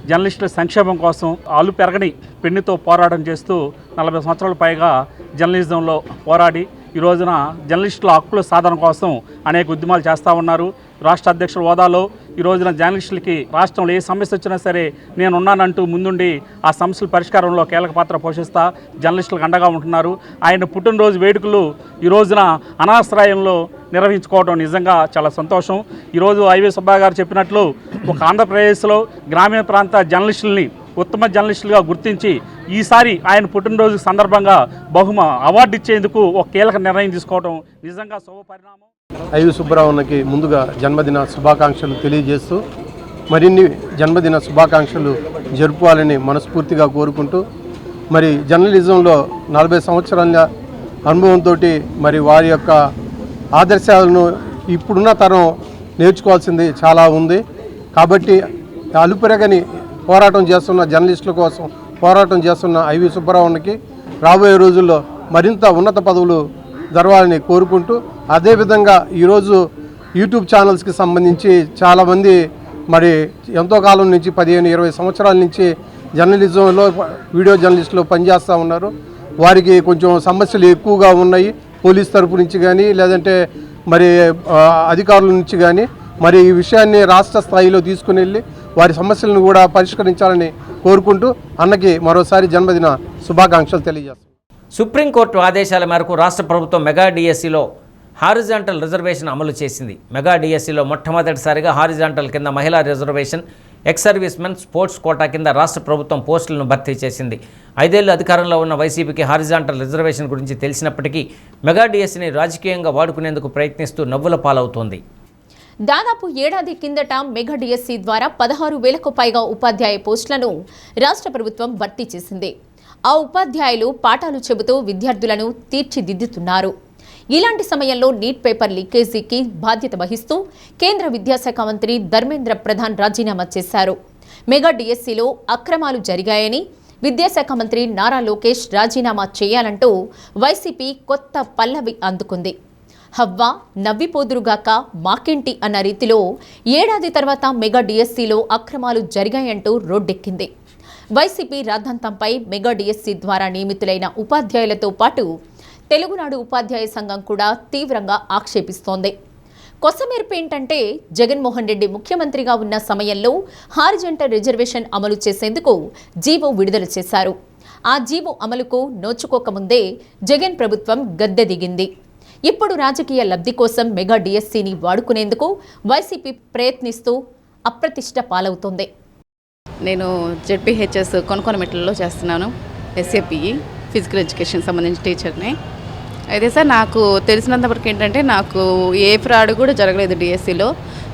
జర్నలిస్టుల సంక్షేమం కోసం ఆలు పెరగని పెన్నుతో పోరాటం చేస్తూ 40 సంవత్సరాల పైగా జర్నలిజంలో పోరాడి ఈ రోజున జర్నలిస్టుల హక్కుల సాధన కోసం అనేక ఉద్యమాలు చేస్తూ ఉన్నారు. రాష్ట్ర అధ్యక్షుల హోదాలో ఈ రోజున జర్నలిస్టులకి రాష్ట్రంలో ఏ సమస్య వచ్చినా సరే నేనున్నానంటూ ముందుండి ఆ సమస్యల పరిష్కారంలో కీలక పాత్ర పోషిస్తా జర్నలిస్టులకు అండగా ఉంటున్నారు. ఆయన పుట్టినరోజు వేడుకలు ఈ రోజున అనాశ్రయంలో నిర్వహించుకోవడం నిజంగా చాలా సంతోషం. ఈరోజు ఐవి సుబ్బారావు గారు చెప్పినట్లు ఒక ఆంధ్రప్రదేశ్లో గ్రామీణ ప్రాంత జర్నలిస్టుల్ని ఉత్తమ జర్నలిస్టులుగా గుర్తించి ఈసారి ఆయన పుట్టినరోజు సందర్భంగా అవార్డు ఇచ్చేందుకు ఒక కీలక నిర్ణయం తీసుకోవడం నిజంగా శుభ పరిణామం. ఐవి సుబ్బారావుకి ముందుగా జన్మదిన శుభాకాంక్షలు తెలియజేస్తూ మరిన్ని జన్మదిన శుభాకాంక్షలు జరుపుకోవాలని మనస్ఫూర్తిగా కోరుకుంటూ, మరి జర్నలిజంలో 40 సంవత్సరాల అనుభవంతో మరి వారి యొక్క ఆదర్శాలను ఇప్పుడున్న తరం నేర్చుకోవాల్సింది చాలా ఉంది. కాబట్టి అలుపెరగని పోరాటం చేస్తున్న జర్నలిస్టుల కోసం పోరాటం చేస్తున్న ఐవి సుబ్బారావుకి రాబోయే రోజుల్లో మరింత ఉన్నత పదవులు జరగాలని కోరుకుంటూ, అదేవిధంగా ఈరోజు యూట్యూబ్ ఛానల్స్కి సంబంధించి చాలామంది మరి ఎంతో కాలం నుంచి 15-20 సంవత్సరాల నుంచి జర్నలిజంలో వీడియో జర్నలిస్టులు పనిచేస్తూ ఉన్నారు. వారికి కొంచెం సమస్యలు ఎక్కువగా ఉన్నాయి, పోలీస్ తరపు నుంచి కానీ లేదంటే మరి అధికారుల నుంచి కానీ. మరి ఈ విషయాన్ని రాష్ట్ర స్థాయిలో తీసుకుని వెళ్ళి వారి సమస్యలను కూడా పరిష్కరించాలని కోరుకుంటూ అన్నకి మరోసారి జన్మదిన శుభాకాంక్షలు తెలియజేస్తాం. సుప్రీంకోర్టు ఆదేశాల మేరకు రాష్ట్ర ప్రభుత్వం మెగా డిఎస్సిలో హారిజాంటల్ రిజర్వేషన్ అమలు చేసింది. మెగా డిఎస్సిలో మొట్టమొదటిసారిగా హారిజాంటల్ కింద మహిళా reservation, ex servicemen, sports quota కింద రాష్ట్ర ప్రభుత్వం పోస్టులను భర్తీ చేసింది. 5 ఏళ్లు అధికారంలో ఉన్న వైసీపీకి హారిజాంటల్ రిజర్వేషన్ గురించి తెలిసినప్పటికీ మెగా డిఎస్సిని రాజకీయంగా వాడుకునేందుకు ప్రయత్నిస్తూ నవ్వుల పాలవుతోంది. దాదాపు ఏడాది కిందట మెగా డిఎస్సి ద్వారా 16,000కు పైగా ఉపాధ్యాయ పోస్టులను రాష్ట్ర ప్రభుత్వం భర్తీ చేసింది. ఆ ఉపాధ్యాయులు పాఠాలు చెబుతూ విద్యార్థులను తీర్చిదిద్దుతున్నారు. ఇలాంటి సమయంలో నీట్ పేపర్ లీకేజీకి బాధ్యత వహిస్తూ కేంద్ర విద్యాశాఖ మంత్రి ధర్మేంద్ర ప్రధాన్ రాజీనామా చేశారు. మెగా డిఎస్సిలో అక్రమాలు జరిగాయని విద్యాశాఖ మంత్రి నారా లోకేష్ రాజీనామా చేయాలంటూ వైసీపీ కొత్త పల్లవి అందుకుంది. హవ్వ నవ్విపోదురుగాక మాకేంటి అన్న రీతిలో ఏడాది తర్వాత మెగా డిఎస్సిలో అక్రమాలు జరిగాయంటూ రోడ్డెక్కింది. వైసీపీ రాద్ధాంతంపై మెగా డిఎస్సి ద్వారా నియమితులైన ఉపాధ్యాయులతో పాటు తెలుగునాడు ఉపాధ్యాయ సంఘం కూడా తీవ్రంగా ఆక్షేపిస్తోంది. కొసమెరుపు ఏంటంటే జగన్మోహన్ రెడ్డి ముఖ్యమంత్రిగా ఉన్న సమయంలో హారిజంటల్ రిజర్వేషన్ అమలు చేసేందుకు జీవో విడుదల చేశారు. ఆ జీవో అమలుకు నోచుకోకముందే జగన్ ప్రభుత్వం గద్దె దిగింది. ఇప్పుడు రాజకీయ లబ్ధి కోసం మెగా డిఎస్సిని వాడుకునేందుకు వైసీపీ ప్రయత్నిస్తూ అప్రతిష్ట పాలవుతోంది. నేను జెడ్పీహెచ్ఎస్ కొనకొనమెట్లలో చేస్తున్నాను. ఎస్ఏపిఈ ఫిజికల్ ఎడ్యుకేషన్ సంబంధించిన టీచర్ని. అయితే సార్ నాకు తెలిసినంతవరకు ఏంటంటే నాకు ఏ ఫ్రాడ్ కూడా జరగలేదు డిఎస్సిలో.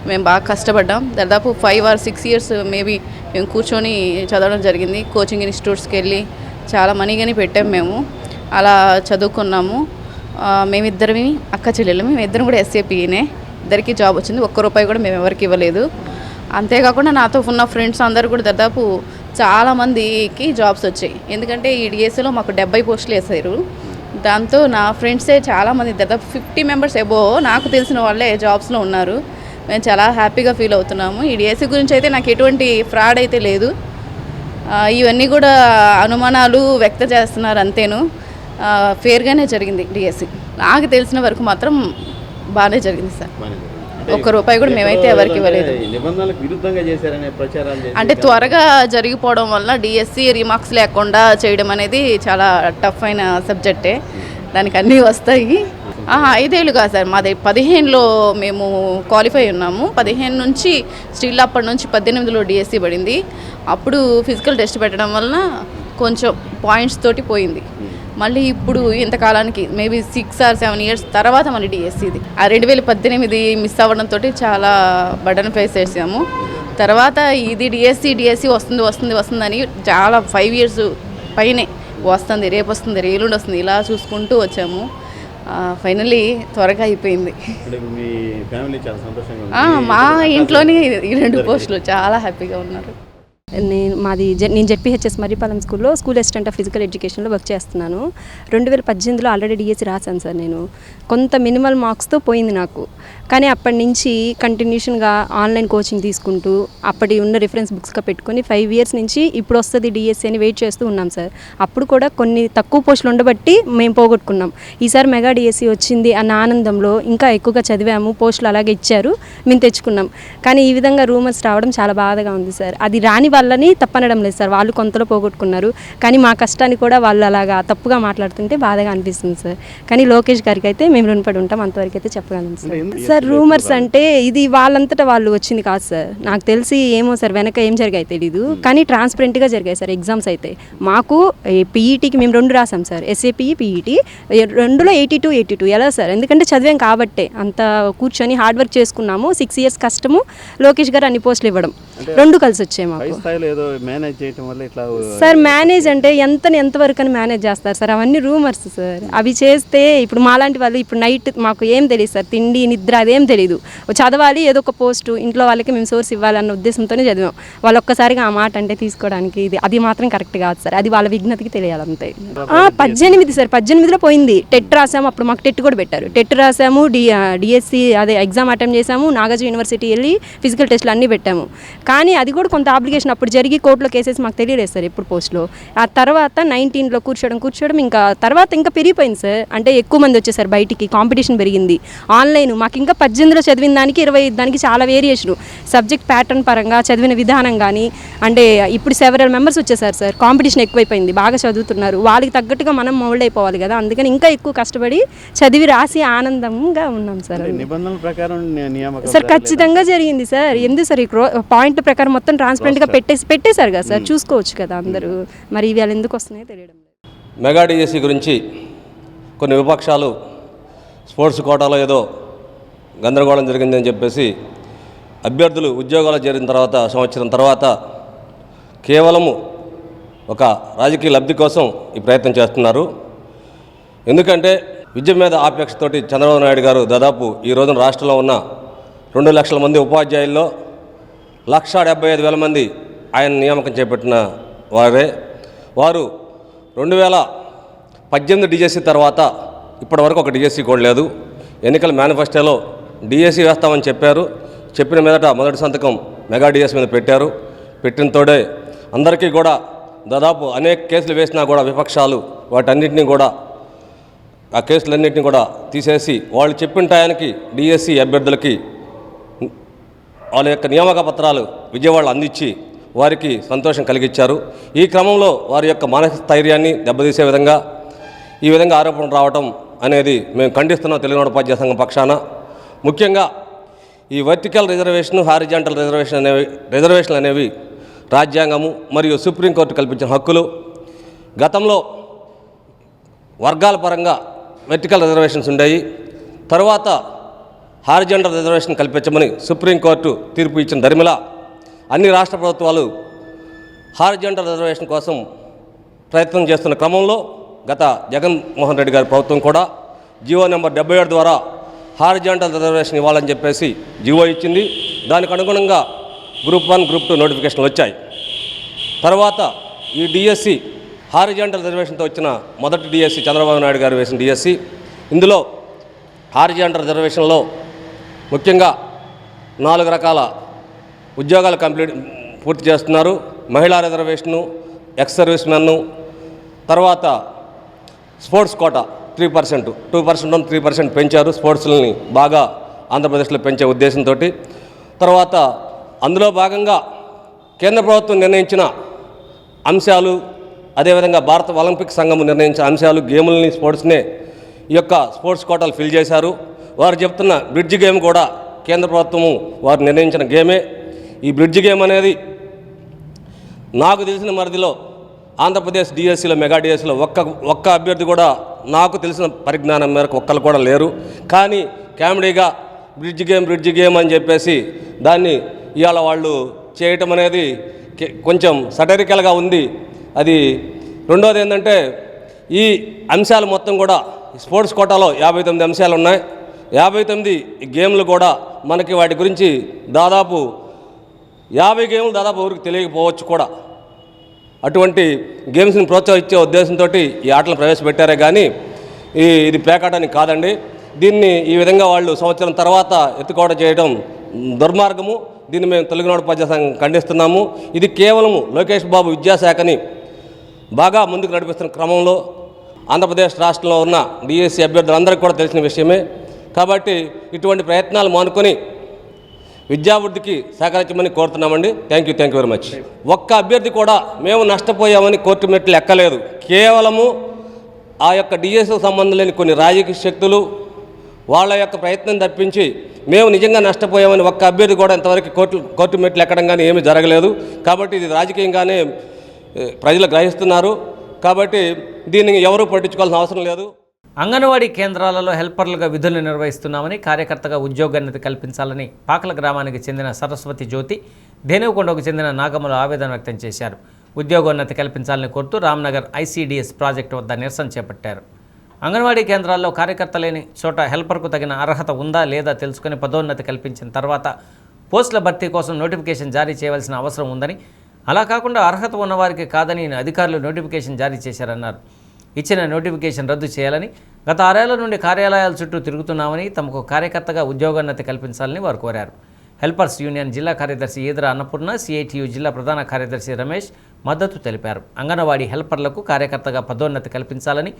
మేము బాగా కష్టపడ్డాం. దాదాపు 5 or 6 years మేబీ మేము కూర్చొని చదవడం జరిగింది. కోచింగ్ ఇన్స్టిట్యూట్స్కి వెళ్ళి చాలా మనీ కానీ పెట్టాము. మేము అలా చదువుకున్నాము. మేమిద్దరమి అక్క చెల్లెలు, మేమిద్దరం కూడా ఎస్ఏపీనే. ఇద్దరికి జాబ్ వచ్చింది. ₹1 కూడా మేము ఎవరికి ఇవ్వలేదు. అంతేకాకుండా నాతో ఉన్న ఫ్రెండ్స్ అందరూ కూడా దాదాపు చాలామందికి జాబ్స్ వచ్చాయి. ఎందుకంటే ఈ డిఎస్సిలో మాకు 70 పోస్టులు వేసారు. దాంతో నా ఫ్రెండ్సే చాలామంది దాదాపు 50 members ఎబో నాకు తెలిసిన వాళ్ళే జాబ్స్లో ఉన్నారు. మేము చాలా హ్యాపీగా ఫీల్ అవుతున్నాము. ఈ డిఎస్సి గురించి అయితే నాకు ఎటువంటి ఫ్రాడ్ అయితే లేదు. ఇవన్నీ కూడా అనుమానాలు వ్యక్తం చేస్తున్నారు అంతేను. ఫేర్గానే జరిగింది డిఎస్సి. నాకు తెలిసిన వరకు మాత్రం బాగానే జరిగింది సార్. ₹1 కూడా మేమైతే ఎవరికి ఇవ్వలేదు. నిబంధనలకు విరుద్ధంగా చేశారనే ప్రచారాలు అంటే త్వరగా జరిగిపోవడం వల్ల డిఎస్సి రిమార్క్స్ లేకుండా చేయడం అనేది చాలా టఫ్ అయిన సబ్జెక్టే. దానికి అన్నీ వస్తాయి. 5 ఏళ్ళు కాదు సార్, మాది 15లో మేము క్వాలిఫై ఉన్నాము. 15 నుంచి స్టిల్ అప్పటి నుంచి 18లో డిఎస్సి పడింది. అప్పుడు ఫిజికల్ టెస్ట్ పెట్టడం వలన కొంచెం పాయింట్స్ తోటి పోయింది. మళ్ళీ ఇప్పుడు ఇంతకాలానికి మేబీ 6 or 7 years తర్వాత మళ్ళీ డిఎస్సిది. 2018 మిస్ అవ్వడంతో చాలా బర్డన్ ఫేస్ చేసాము. తర్వాత ఇది డిఎస్సి వస్తుందని చాలా 5 years పైనే వస్తుంది, రేపు వస్తుంది, ఎల్లుండి వస్తుంది, ఇలా చూసుకుంటూ వచ్చాము. ఫైనల్లీ త్వరగా అయిపోయింది. మా ఇంట్లోని ఈ 2 పోస్టులు చాలా హ్యాపీగా ఉన్నారు. నేను జెడ్పీహెచ్ఎస్ మర్రిపాలెం స్కూల్లో స్కూల్ అసిస్టెంట్ ఆఫ్ ఫిజికల్ ఎడ్యుకేషన్లో వర్క్ చేస్తున్నాను. 2018లో ఆల్రెడీ డిఎస్సి రాశాను సార్. నేను కొంత మినిమల్ మార్క్స్తో పోయింది నాకు. కానీ అప్పటి నుంచి కంటిన్యూషన్గా ఆన్లైన్ కోచింగ్ తీసుకుంటూ అప్పటి ఉన్న రిఫరెన్స్ బుక్స్గా పెట్టుకొని 5 years నుంచి ఇప్పుడు వస్తుంది డిఎస్సి అని వెయిట్ చేస్తూ ఉన్నాం సార్. అప్పుడు కూడా కొన్ని తక్కువ పోస్టులు ఉండబట్టి మేము పోగొట్టుకున్నాం. ఈసారి మెగా డిఎస్సి వచ్చింది అన్న ఆనందంలో ఇంకా ఎక్కువగా చదివాము, పోస్టులు అలాగే ఇచ్చారు, మేము తెచ్చుకున్నాం. కానీ ఈ విధంగా రూమర్స్ రావడం చాలా బాధగా ఉంది సార్. అది రాని వాళ్ళని తప్పనడం లేదు సార్, వాళ్ళు కొంతలో పోగొట్టుకున్నారు. కానీ మా కష్టాన్ని కూడా వాళ్ళు అలాగా తప్పుగా మాట్లాడుతుంటే బాధగా అనిపిస్తుంది సార్. కానీ లోకేష్ గారికి అయితే మేము రుణపడి ఉంటాం, అంతవరకు అయితే చెప్పగలను సార్. సార్ రూమర్స్ అంటే ఇది వాళ్ళంతటా వాళ్ళు వచ్చింది కాదు సార్. నాకు తెలిసి ఏమో సార్ వెనక ఏం జరిగాయి తెలీదు, కానీ ట్రాన్స్పరెంట్గా జరిగాయి సార్. ఎగ్జామ్స్ అయితే మాకు పీఈటీకి మేము 2 రాసాం సార్, ఎస్ఏపీఈ పీఈటీ. 2లో 82 ఎలా సార్? ఎందుకంటే చదివాం కాబట్టే అంత కూర్చొని హార్డ్ వర్క్ చేసుకున్నాము. 6 years కష్టము, లోకేష్ గారు అన్ని పోస్టులు ఇవ్వడం, 2 కలిసి వచ్చాయి మాకు. సార్ మేనేజ్ అంటే ఎంతవరకు అని మేనేజ్ చేస్తారు సార్? అవన్నీ రూమర్స్ సార్. అవి చేస్తే ఇప్పుడు మాలాంటి వాళ్ళు ఇప్పుడు నైట్ మాకు ఏం తెలియదు సార్, తిండి నిద్ర అదేం తెలీదు. చదవాలి, ఏదో ఒక పోస్టు ఇంట్లో వాళ్ళకి మేము సోర్స్ ఇవ్వాలన్న ఉద్దేశంతోనే చదివాం. వాళ్ళు ఒక్కసారిగా ఆ మాట అంటే తీసుకోవడానికి అది మాత్రం కరెక్ట్ కాదు సార్. అది వాళ్ళ విజ్ఞతకి తెలియాలంతే. 18 సార్, 18లో పోయింది. టెట్ రాసాము, అప్పుడు మాకు టెట్ కూడా పెట్టారు. టెట్ రాసాము, డిఎస్సి అదే ఎగ్జామ్ అటెంప్ట్ చేసాము, నాగార్జున యూనివర్సిటీ వెళ్ళి ఫిజికల్ టెస్ట్లు అన్నీ పెట్టాము. కానీ అది కూడా కొంత అప్లికేషన్ అప్పుడు జరిగి కోర్టులో కేసెస్ మాకు తెలియలేదు సార్ ఎప్పుడు పోస్టులో. ఆ తర్వాత 19లో కూర్చోవడం ఇంకా తర్వాత ఇంకా పెరిగిపోయింది సార్. అంటే ఎక్కువ మంది వచ్చేసారు బయటికి, కాంపిటీషన్ పెరిగింది. ఆన్లైన్ మాకు ఇంకా 18లో చదివిన దానికి 20 దానికి చాలా వేరియేషను. సబ్జెక్ట్ ప్యాటర్న్ పరంగా చదివిన విధానం కానీ, అంటే ఇప్పుడు సెవెరల్ మెంబర్స్ వచ్చేసారు సార్. కాంపిటీషన్ ఎక్కువైపోయింది, బాగా చదువుతున్నారు. వాళ్ళకి తగ్గట్టుగా మనం మౌల్డ్ అయిపోవాలి కదా, అందుకని ఇంకా ఎక్కువ కష్టపడి చదివి రాసి ఆనందంగా ఉన్నాం సార్. నిబంధనల ప్రకారం సార్ ఖచ్చితంగా జరిగింది సార్. ఎందుకు సార్ ఈ పాయింట్ ప్రకారం మొత్తం ట్రాన్స్పరెంట్గా పెట్టేశారు కదా సార్, చూసుకోవచ్చు కదా అందరూ. మరి ఇవి ఎందుకు వస్తున్నాయో తెలియడం లేదు. మెగా డిఎస్సి గురించి కొన్ని విపక్షాలు స్పోర్ట్స్ కోటాలో ఏదో గందరగోళం జరిగిందని చెప్పేసి అభ్యర్థులు ఉద్యోగాలు చేరిన తర్వాత సంవత్సరం తర్వాత కేవలము ఒక రాజకీయ లబ్ధి కోసం ఈ ప్రయత్నం చేస్తున్నారు. ఎందుకంటే విద్య మీద ఆపేక్షతోటి చంద్రబాబు నాయుడు గారు దాదాపు ఈ రోజున రాష్ట్రంలో ఉన్న 2 లక్షల మంది ఉపాధ్యాయుల్లో 1,75,000 మంది ఆయన నియామకం చేపట్టిన వారు 2018 డిఎస్సి తర్వాత ఇప్పటివరకు ఒక డిఎస్సి కూడా లేదు. ఎన్నికల మేనిఫెస్టోలో డిఎస్సి వేస్తామని చెప్పారు. చెప్పిన మీదట మొదటి సంతకం మెగా డిఎస్సి మీద పెట్టిన తోడే అందరికీ కూడా దాదాపు అనేక కేసులు వేసినా కూడా విపక్షాలు వాటన్నింటినీ కూడా ఆ కేసులన్నింటినీ కూడా తీసేసి వాళ్ళు చెప్పిన టయానికి డిఎస్సి అభ్యర్థులకి వాళ్ళ యొక్క నియామక పత్రాలు విజయవాడలో అందించి వారికి సంతోషం కలిగించారు. ఈ క్రమంలో వారి యొక్క మానసిక స్థైర్యాన్ని దెబ్బతీసే విధంగా ఈ విధంగా ఆరోపణలు రావడం అనేది మేము ఖండిస్తున్నాం తెలుగునాడు ఉపాధ్యాయ సంఘం పక్షాన. ముఖ్యంగా ఈ వర్టికల్ రిజర్వేషన్, హారిజాంటల్ రిజర్వేషన్లు అనేవి రాజ్యాంగము మరియు సుప్రీంకోర్టు కల్పించిన హక్కులు. గతంలో వర్గాల పరంగా వర్టికల్ రిజర్వేషన్స్ ఉండేవి. తర్వాత హారిజాంటల్ రిజర్వేషన్ కల్పించమని సుప్రీంకోర్టు తీర్పు ఇచ్చిన దరిమిల అన్ని రాష్ట్ర ప్రభుత్వాలు హారిజాంటల్ రిజర్వేషన్ కోసం ప్రయత్నం చేస్తున్న క్రమంలో గత జగన్మోహన్ రెడ్డి గారి ప్రభుత్వం కూడా జీవో నెంబర్ 77 ద్వారా హారిజాంటల్ రిజర్వేషన్ ఇవ్వాలని చెప్పేసి జీవో ఇచ్చింది. దానికి అనుగుణంగా గ్రూప్ 1, గ్రూప్ 2 నోటిఫికేషన్లు వచ్చాయి. తర్వాత ఈ డిఎస్సి హారిజాంటల్ రిజర్వేషన్తో వచ్చిన మొదటి డిఎస్సి చంద్రబాబు నాయుడు గారు వేసిన డిఎస్సి. ఇందులో హారిజాంటల్ రిజర్వేషన్లో ముఖ్యంగా 4 రకాల ఉద్యోగాలు పూర్తి చేస్తున్నారు. మహిళా రిజర్వేషను, ఎక్స్ సర్వీస్ మెన్ను, తర్వాత స్పోర్ట్స్ కోటా 3%, 2% 3% పెంచారు. స్పోర్ట్స్ని బాగా ఆంధ్రప్రదేశ్లో పెంచే ఉద్దేశంతో. తర్వాత అందులో భాగంగా కేంద్ర ప్రభుత్వం నిర్ణయించిన అంశాలు, అదేవిధంగా భారత ఒలింపిక్ సంఘం నిర్ణయించిన అంశాలు, గేములని, స్పోర్ట్స్నే ఈ యొక్క స్పోర్ట్స్ కోటాలు ఫిల్ చేశారు. వారు చెప్తున్న బ్రిడ్జ్ గేమ్ కూడా కేంద్ర ప్రభుత్వము వారు నిర్ణయించిన గేమే. ఈ బ్రిడ్జ్ గేమ్ అనేది నాకు తెలిసిన మరిదిలో ఆంధ్రప్రదేశ్ డిఎస్సిలో మెగా డిఎస్సిలో ఒక్క అభ్యర్థి కూడా నాకు తెలిసిన పరిజ్ఞానం మేరకు ఒక్కరు కూడా లేరు. కానీ కామెడీగా బ్రిడ్జ్ గేమ్ అని చెప్పేసి దాన్ని ఇవాళ వాళ్ళు చేయటం అనేది కొంచెం సటరికల్గా ఉంది. అది రెండోది ఏంటంటే ఈ అంశాలు మొత్తం కూడా స్పోర్ట్స్ కోటాలో 59 అంశాలు ఉన్నాయి. 59 గేమ్లు కూడా మనకి వాటి గురించి దాదాపు 50 గేమ్లు దాదాపు ఎవరికి తెలియకపోవచ్చు కూడా. అటువంటి గేమ్స్ని ప్రోత్సహించే ఉద్దేశంతో ఈ ఆటలు ప్రవేశపెట్టారే కానీ ఇది పేకాటానికి కాదండి. దీన్ని ఈ విధంగా వాళ్ళు సంవత్సరం తర్వాత ఎత్తుకోవడం చేయడం దుర్మార్గము. దీన్ని మేము తెలుగునాడు ఉపాధ్యాయ సంఘం ఖండిస్తున్నాము. ఇది కేవలము లోకేష్ బాబు విద్యాశాఖని బాగా ముందుకు నడిపిస్తున్న క్రమంలో ఆంధ్రప్రదేశ్ రాష్ట్రంలో ఉన్న డిఎస్సి అభ్యర్థులందరికీ కూడా తెలిసిన విషయమే. కాబట్టి ఇటువంటి ప్రయత్నాలు మానుకొని విద్యాభివృద్ధికి సహకరించమని కోరుతున్నామండి. Thank you very much. ఒక్క అభ్యర్థి కూడా మేము నష్టపోయామని కోర్టు మెట్లు ఎక్కలేదు. కేవలము ఆ యొక్క డిఎస్సికి సంబంధం లేని కొన్ని రాజకీయ శక్తులు వాళ్ళ యొక్క ప్రయత్నం తప్పించి మేము నిజంగా నష్టపోయామని ఒక్క అభ్యర్థి కూడా ఇంతవరకు కోర్టు మెట్లు ఎక్కడం కానీ ఏమీ జరగలేదు. కాబట్టి ఇది రాజకీయంగానే ప్రజలు గ్రహిస్తున్నారు. కాబట్టి దీన్ని ఎవరూ పట్టించుకోవాల్సిన అవసరం లేదు. అంగన్వాడీ కేంద్రాలలో హెల్పర్లుగా విధులు నిర్వహిస్తున్నామని, కార్యకర్తగా ఉద్యోగోన్నతి కల్పించాలని పాకల గ్రామానికి చెందిన సరస్వతి జ్యోతి, ధేనుకొండకు చెందిన నాగమ్మలు ఆవేదన వ్యక్తం చేశారు. ఉద్యోగోన్నతి కల్పించాలని కోరుతూ రామ్నగర్ ఐసీడీఎస్ ప్రాజెక్టు వద్ద నిరసన చేపట్టారు. అంగన్వాడీ కేంద్రాల్లో కార్యకర్త లేని చోట హెల్పర్కు తగిన అర్హత ఉందా లేదా తెలుసుకుని పదోన్నతి కల్పించిన తర్వాత పోస్టుల భర్తీ కోసం నోటిఫికేషన్ జారీ చేయవలసిన అవసరం ఉందని, అలా కాకుండా అర్హత ఉన్నవారికి కాదని అధికారులు నోటిఫికేషన్ జారీ చేశారన్నారు. ఇచ్చిన నోటిఫికేషన్ రద్దు చేయాలని, గత 6 ఏళ్ల నుండి కార్యాలయాల చుట్టూ తిరుగుతున్నామని, తమకు కార్యకర్తగా ఉద్యోగోన్నతి కల్పించాలని వారు కోరారు. హెల్పర్స్ యూనియన్ జిల్లా కార్యదర్శి ఈదర అన్నపూర్ణ, సిఐటియు జిల్లా ప్రధాన కార్యదర్శి రమేష్ మద్దతు తెలిపారు. అంగన్వాడీ హెల్పర్లకు కార్యకర్తగా పదోన్నతి కల్పించాలని,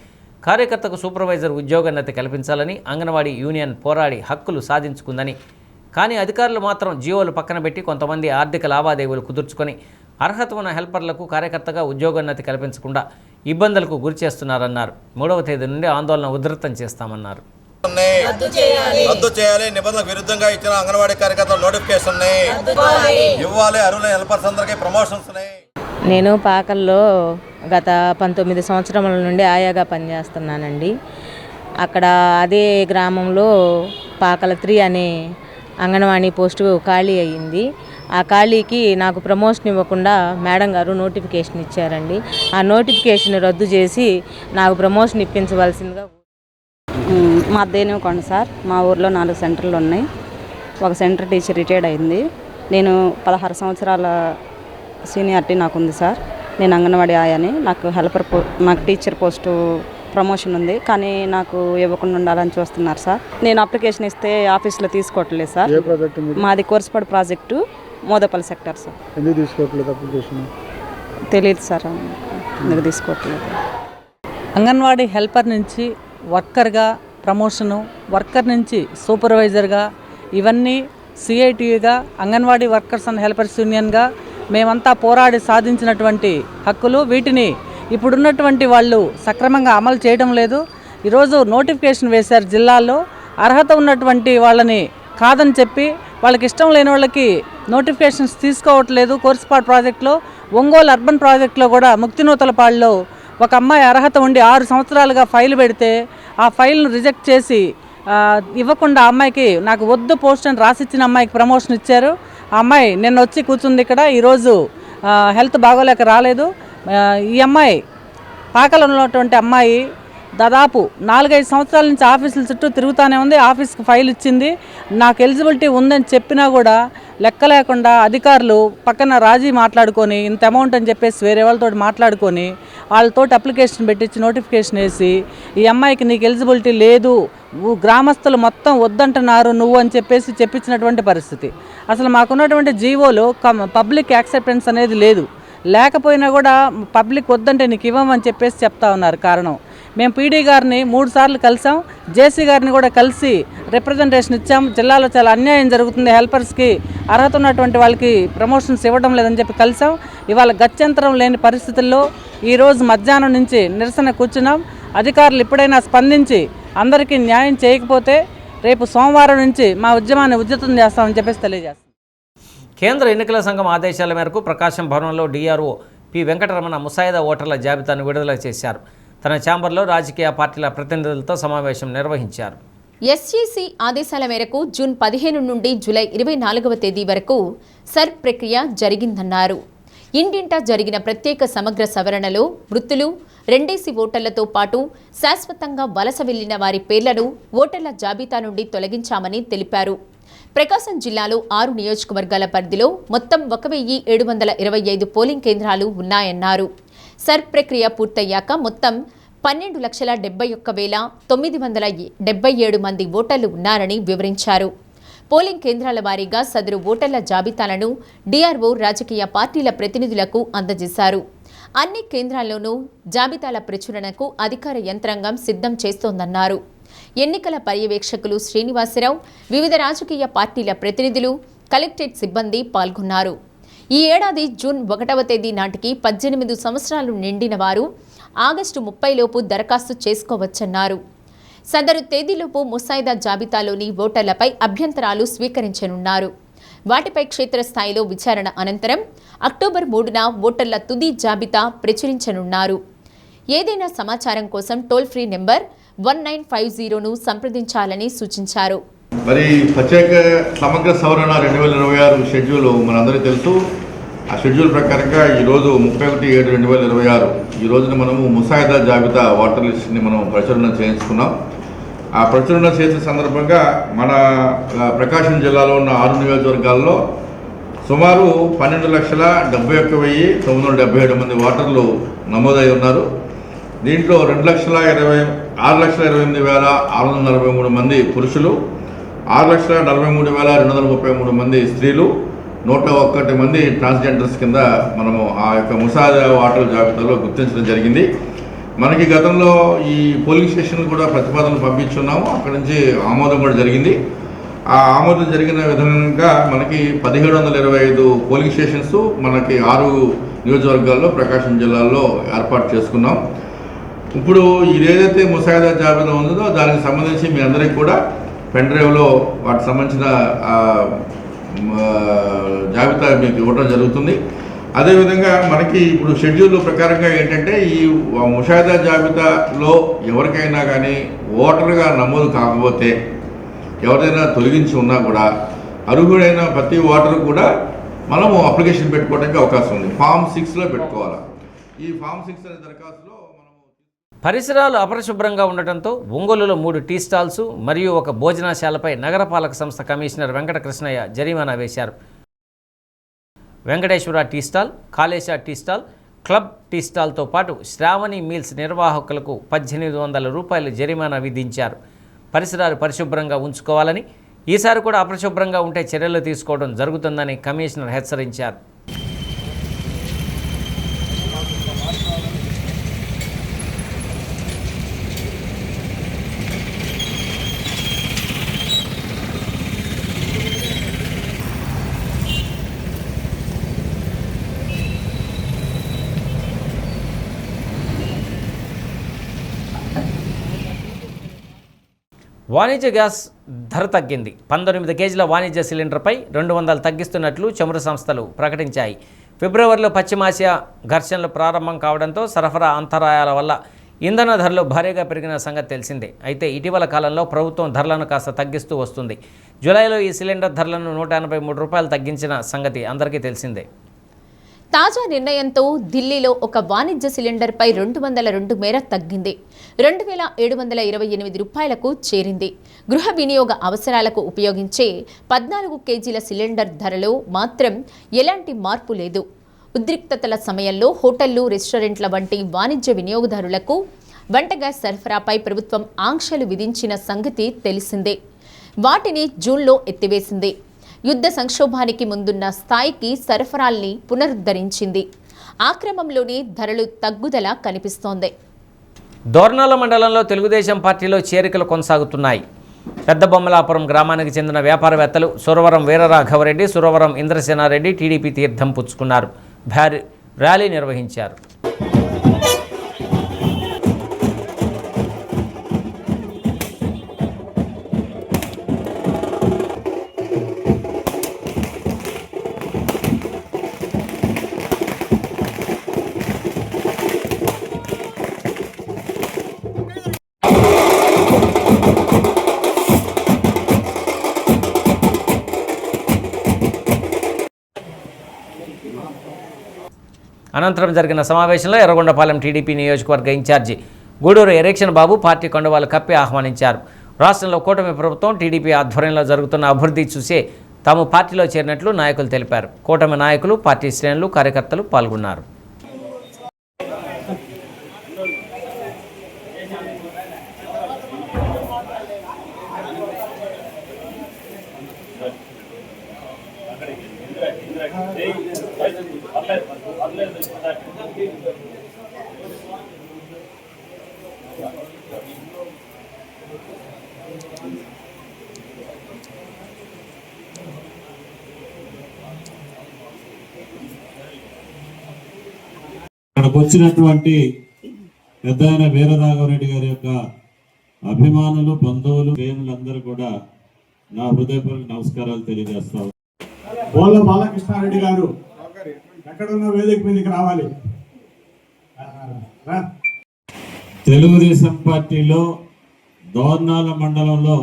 కార్యకర్తకు సూపర్వైజర్ ఉద్యోగోన్నతి కల్పించాలని అంగన్వాడీ యూనియన్ పోరాడి హక్కులు సాధించుకుందని, కానీ అధికారులు మాత్రం జీవోలు పక్కన పెట్టి కొంతమంది ఆర్థిక లావాదేవీలు కుదుర్చుకొని అర్హత ఉన్న హెల్పర్లకు కార్యకర్తగా ఉద్యోగోన్నతి కల్పించకుండా ఇబ్బందులకు గురి చేస్తున్నారన్నారు. 3వ తేదీ నుండి ఆందోళన ఉధృతం చేస్తామన్నారు. రద్దు చేయాలి. నిబంధనలకు విరుద్ధంగా ఇచ్చిన అంగన్వాడీ కార్యకర్తల నోటిఫికేషన్ ఇవ్వాలి. అర్హులైన హెల్పర్స్ అందరికీ ప్రమోషన్స్. నేను పాకల్లో గత 19 సంవత్సరముల నుండి ఆయాగా పనిచేస్తున్నానండి. అక్కడ అదే గ్రామంలో పాకల 3 అనే అంగన్వాడీ పోస్టు ఖాళీ అయ్యింది. ఆ ఖాళీకి నాకు ప్రమోషన్ ఇవ్వకుండా మేడం గారు నోటిఫికేషన్ ఇచ్చారండి. ఆ నోటిఫికేషన్ రద్దు చేసి నాకు ప్రమోషన్ ఇప్పించవలసిందిగా. మా ధేనుకొండ సార్, మా ఊర్లో 4 సెంటర్లు ఉన్నాయి. ఒక సెంటర్ టీచర్ రిటైర్డ్ అయింది. నేను 16 సంవత్సరాల సీనియారిటీ నాకు ఉంది సార్. నేను అంగన్వాడీ ఆయాని. నాకు నాకు టీచర్ పోస్టు ప్రమోషన్ ఉంది, కానీ నాకు ఇవ్వకుండా ఉండాలని చూస్తున్నారు సార్. నేను అప్లికేషన్ ఇస్తే ఆఫీస్లో తీసుకోవట్లేదు సార్. మాది కోర్సుపాడు ప్రాజెక్టు, మోదపల్లి సెక్టర్ సార్. ఎందుకు తీసుకోవట్లేదు అప్లికేషన్? తెలియదు సార్, ఎందుకు తీసుకోవట్లేదు. అంగన్వాడీ హెల్పర్ నుంచి వర్కర్గా ప్రమోషను, వర్కర్ నుంచి సూపర్వైజర్గా, ఇవన్నీ సిఐటియుగా అంగన్వాడీ వర్కర్స్ అండ్ హెల్పర్స్ యూనియన్గా మేమంతా పోరాడి సాధించినటువంటి హక్కులు. వీటిని ఇప్పుడున్నటువంటి వాళ్ళు సక్రమంగా అమలు చేయడం లేదు. ఈరోజు నోటిఫికేషన్ వేశారు జిల్లాల్లో. అర్హత ఉన్నటువంటి వాళ్ళని కాదని చెప్పి వాళ్ళకి ఇష్టం లేని వాళ్ళకి నోటిఫికేషన్స్ తీసుకోవట్లేదు. కోర్సుపాడు ప్రాజెక్టులో, ఒంగోలు అర్బన్ ప్రాజెక్టులో కూడా ముక్తినూతలపాడులో ఒక అమ్మాయి అర్హత ఉండి 6 సంవత్సరాలుగా ఫైల్ పెడితే ఆ ఫైల్ను రిజెక్ట్ చేసి ఇవ్వకుండా అమ్మాయికి నాకు వద్దు పోస్ట్ అని రాసిచ్చిన అమ్మాయికి ప్రమోషన్ ఇచ్చారు. ఆ అమ్మాయి నిన్న వచ్చి కూర్చుంది ఇక్కడ. ఈరోజు హెల్త్ బాగోలేక రాలేదు. ఈ అమ్మాయి పాకలో ఉన్నటువంటి అమ్మాయి దాదాపు 4-5 సంవత్సరాల నుంచి ఆఫీసుల చుట్టూ తిరుగుతూనే ఉంది. ఆఫీస్కి ఫైల్ ఇచ్చింది. నాకు ఎలిజిబిలిటీ ఉందని చెప్పినా కూడా లెక్క లేకుండా అధికారులు పక్కన రాజీ మాట్లాడుకొని ఇంత అమౌంట్ అని చెప్పేసి వేరే వాళ్ళతో మాట్లాడుకొని వాళ్ళతో అప్లికేషన్ పెట్టించి నోటిఫికేషన్ వేసి ఈ అమ్మాయికి నీకు ఎలిజిబిలిటీ లేదు, గ్రామస్తులు మొత్తం వద్దంటున్నారు నువ్వు అని చెప్పేసి చెప్పించినటువంటి పరిస్థితి. అసలు మాకున్నటువంటి జీవోలో పబ్లిక్ యాక్సెప్టెన్స్ అనేది లేదు. లేకపోయినా కూడా పబ్లిక్ వద్దంటే నీకు ఇవ్వమని చెప్పేసి చెప్తా ఉన్నారు. కారణం మేము పీడీ గారిని 3 సార్లు కలిసాం, జేసీ గారిని కూడా కలిసి రిప్రజెంటేషన్ ఇచ్చాం. జిల్లాలో చాలా అన్యాయం జరుగుతుంది, హెల్పర్స్కి అర్హత ఉన్నటువంటి వాళ్ళకి ప్రమోషన్స్ ఇవ్వడం లేదని చెప్పి కలిసాం. ఇవాళ గత్యంతరం లేని పరిస్థితుల్లో ఈరోజు మధ్యాహ్నం నుంచి నిరసన కూర్చున్నాం. అధికారులు ఇప్పుడైనా స్పందించి అందరికీ న్యాయం చేయకపోతే రేపు సోమవారం నుంచి మా ఉద్యమాన్ని ఉధృతం చేస్తామని చెప్పేసి తెలియజేస్తాం. కేంద్ర ఎన్నికల సంఘం ఆదేశాల మేరకు ప్రకాశం భవనంలో డిఆర్ఓ పి వెంకటరమణ ముసాయిదా ఓటర్ల జాబితాను విడుదల చేశారు. తన ఛాంబర్లో రాజకీయ పార్టీల ప్రతినిధులతో సమావేశం నిర్వహించారు. ఎస్ఈసి ఆదేశాల మేరకు జూన్ 15 నుండి జూలై 24వ తేదీ వరకు సర్వ్ ప్రక్రియ జరిగిందన్నారు. ఇంటింటా జరిగిన ప్రత్యేక సమగ్ర సవరణలో మృతులు, రెండేసి ఓటర్లతో పాటు శాశ్వతంగా వలస వెళ్లిన వారి పేర్లను ఓటర్ల జాబితా నుండి తొలగించామని తెలిపారు. ప్రకాశం జిల్లాలో 6 నియోజకవర్గాల పరిధిలో మొత్తం 1725 పోలింగ్ కేంద్రాలు ఉన్నాయన్నారు. సర్వ్ ప్రక్రియ పూర్తయ్యాక మొత్తం 12,71,977 మంది ఓటర్లు ఉన్నారని వివరించారు. పోలింగ్ కేంద్రాల వారీగా సదరు ఓటర్ల జాబితాలను డిఆర్ఓ రాజకీయ పార్టీల ప్రతినిధులకు అందజేశారు. అన్ని కేంద్రాల్లోనూ జాబితాల ప్రచురణకు అధికార యంత్రాంగం సిద్ధం చేస్తోందన్నారు. ఎన్నికల పర్యవేక్షకులు శ్రీనివాసరావు, వివిధ రాజకీయ పార్టీల ప్రతినిధులు, కలెక్టరేట్ సిబ్బంది పాల్గొన్నారు. ఈ ఏడాది జూన్ 1వ తేదీ నాటికి 18 సంవత్సరాలు నిండిన వారు ఆగస్టు 30 లోపు దరఖాస్తు చేసుకోవచ్చన్నారు. సదరు తేదీలోపు ముసాయిదా జాబితాలోని ఓటర్లపై అభ్యంతరాలు స్వీకరించనున్నారు. వాటిపై క్షేత్రస్థాయిలో విచారణ అనంతరం అక్టోబర్ 3న ఓటర్ల తుది జాబితా ప్రచురించనున్నారు. ఏదైనా సమాచారం కోసం టోల్ ఫ్రీ నెంబర్ 1950ను సంప్రదించాలని సూచించారు. మరి ప్రత్యేక సమగ్ర సవరణ 2026 షెడ్యూల్ మనందరికీ తెలుసు. ఆ షెడ్యూల్ ప్రకారంగా ఈరోజు 31/7/2026 ఈ రోజున మనము ముసాయిదా జాబితా ఓటర్ లిస్ట్ని మనం ప్రచురణ చేయించుకున్నాం. ఆ ప్రచురణ చేసే సందర్భంగా మన ప్రకాశం జిల్లాలో ఉన్న 6 నియోజకవర్గాల్లో సుమారు 12,71,977 మంది ఓటర్లు నమోదై ఉన్నారు. దీంట్లో 6,28,643 మంది పురుషులు, 6,43,233 మంది స్త్రీలు, 101 మంది ట్రాన్స్జెండర్స్ కింద మనము ఆ యొక్క ముసాయిదా ఓటర్ల జాబితాలో గుర్తించడం జరిగింది. మనకి గతంలో ఈ పోలింగ్ స్టేషన్లు కూడా ప్రతిపాదనలు పంపించున్నాము. అక్కడి నుంచి ఆమోదం కూడా జరిగింది. ఆ ఆమోదం జరిగిన విధంగా మనకి 1725 పోలింగ్ స్టేషన్స్ మనకి 6 నియోజకవర్గాల్లో ప్రకాశం జిల్లాలో ఏర్పాటు చేసుకున్నాం. ఇప్పుడు ఏదైతే ముసాయిదా జాబితా ఉందో దానికి సంబంధించి మీ అందరికీ కూడా పెన్ డ్రైవ్లో వాటికి సంబంధించిన జాబితా మీకు ఇవ్వడం జరుగుతుంది. అదేవిధంగా మనకి ఇప్పుడు షెడ్యూల్ ప్రకారంగా ఏంటంటే ఈ ముసాయిదా జాబితాలో ఎవరికైనా కానీ ఓటర్గా నమోదు కాకపోతే, ఎవరైనా తొలగించి ఉన్నా కూడా అర్హుడైన ప్రతి ఓటరు కూడా మనము అప్లికేషన్ పెట్టుకోవడానికి అవకాశం ఉంది. ఫామ్ 6లో పెట్టుకోవాలి. ఈ ఫామ్ 6 అనే దరఖాస్తులో పరిసరాలు అపరిశుభ్రంగా ఉండటంతో ఒంగోలులో 3 టీ స్టాల్స్ మరియు ఒక భోజనశాలపై నగరపాలక సంస్థ కమిషనర్ వెంకట కృష్ణయ్య జరిమానా వేశారు. Venkateswara tea stall, Kalesha tea stall, club tea స్టాల్తో పాటు శ్రావణి మీల్స్ నిర్వాహకులకు 1,800 రూపాయలు జరిమానా విధించారు. పరిసరాలు పరిశుభ్రంగా ఉంచుకోవాలని, ఈసారి కూడా అపరిశుభ్రంగా ఉంటే చర్యలు తీసుకోవడం జరుగుతుందని కమిషనర్ హెచ్చరించారు. వాణిజ్య గ్యాస్ ధర తగ్గింది. 19 కేజీల వాణిజ్య సిలిండర్పై 200 తగ్గిస్తున్నట్లు చమురు సంస్థలు ప్రకటించాయి. ఫిబ్రవరిలో పశ్చిమాసియా ఘర్షణలు ప్రారంభం కావడంతో సరఫరా అంతరాయాల వల్ల ఇంధన ధరలు భారీగా పెరిగిన సంగతి తెలిసిందే. అయితే ఇటీవల కాలంలో ప్రభుత్వం ధరలను కాస్త తగ్గిస్తూ వస్తుంది. జూలైలో ఈ సిలిండర్ ధరలను 183 రూపాయలు తగ్గించిన సంగతి అందరికీ తెలిసిందే. తాజా నిర్ణయంతో ఢిల్లీలో ఒక వాణిజ్య సిలిండర్పై 202 మేర తగ్గింది. 2,728 రూపాయలకు చేరింది. గృహ వినియోగ అవసరాలకు ఉపయోగించే 14 కేజీల సిలిండర్ ధరలో మాత్రం ఎలాంటి మార్పు లేదు. ఉద్రిక్తతల సమయంలో హోటళ్లు, రెస్టారెంట్ల వంటి వాణిజ్య వినియోగదారులకు వంట గ్యాస్ సరఫరాపై ప్రభుత్వం ఆంక్షలు విధించిన సంగతి తెలిసిందే. వాటిని జూన్లో ఎత్తివేసింది. యుద్ధ సంక్షోభానికి ముందున్న స్థాయికి సరఫరాల్ని పునరుద్ధరించింది. ఆ క్రమంలోనే ధరలు తగ్గుదల కనిపిస్తోంది. దోర్నాల మండలంలో తెలుగుదేశం పార్టీలో చేరికలు కొనసాగుతున్నాయి. పెద్ద బొమ్మలాపురం గ్రామానికి చెందిన వ్యాపారవేత్తలు సురవరం వీరరాఘవరెడ్డి, సురవరం ఇంద్రసేనారెడ్డి టీడీపీ తీర్థం పుచ్చుకున్నారు. ర్యాలీ నిర్వహించారు. అనంతరం జరిగిన సమావేశంలో ఎర్రగొండపాలెం టీడీపీ నియోజకవర్గ ఇన్ఛార్జి గూడూరు ఎరేక్షన్ బాబు పార్టీ కండువాలు కప్పి ఆహ్వానించారు. రాష్ట్రంలో కూటమి ప్రభుత్వం టీడీపీ ఆధ్వర్యంలో జరుగుతున్న అభివృద్ధి చూసే తాము పార్టీలో చేరినట్లు నాయకులు తెలిపారు. కూటమి నాయకులు, పార్టీ శ్రేణులు, కార్యకర్తలు పాల్గొన్నారు. ఇక్కడికి వచ్చినటువంటి పెద్దాయన వీరరాఘవరెడ్డి గారి యొక్క అభిమానులు, బంధువులు, ప్రేములందరూ కూడా నా హృదయపూర్వక నమస్కారాలు తెలియజేస్తాను. బోళ్ళ బాలకృష్ణారెడ్డి గారు ఎక్కడున్న వేదిక మీదకి రావాలి. తెలుగుదేశం పార్టీలో దోర్నాల మండలంలో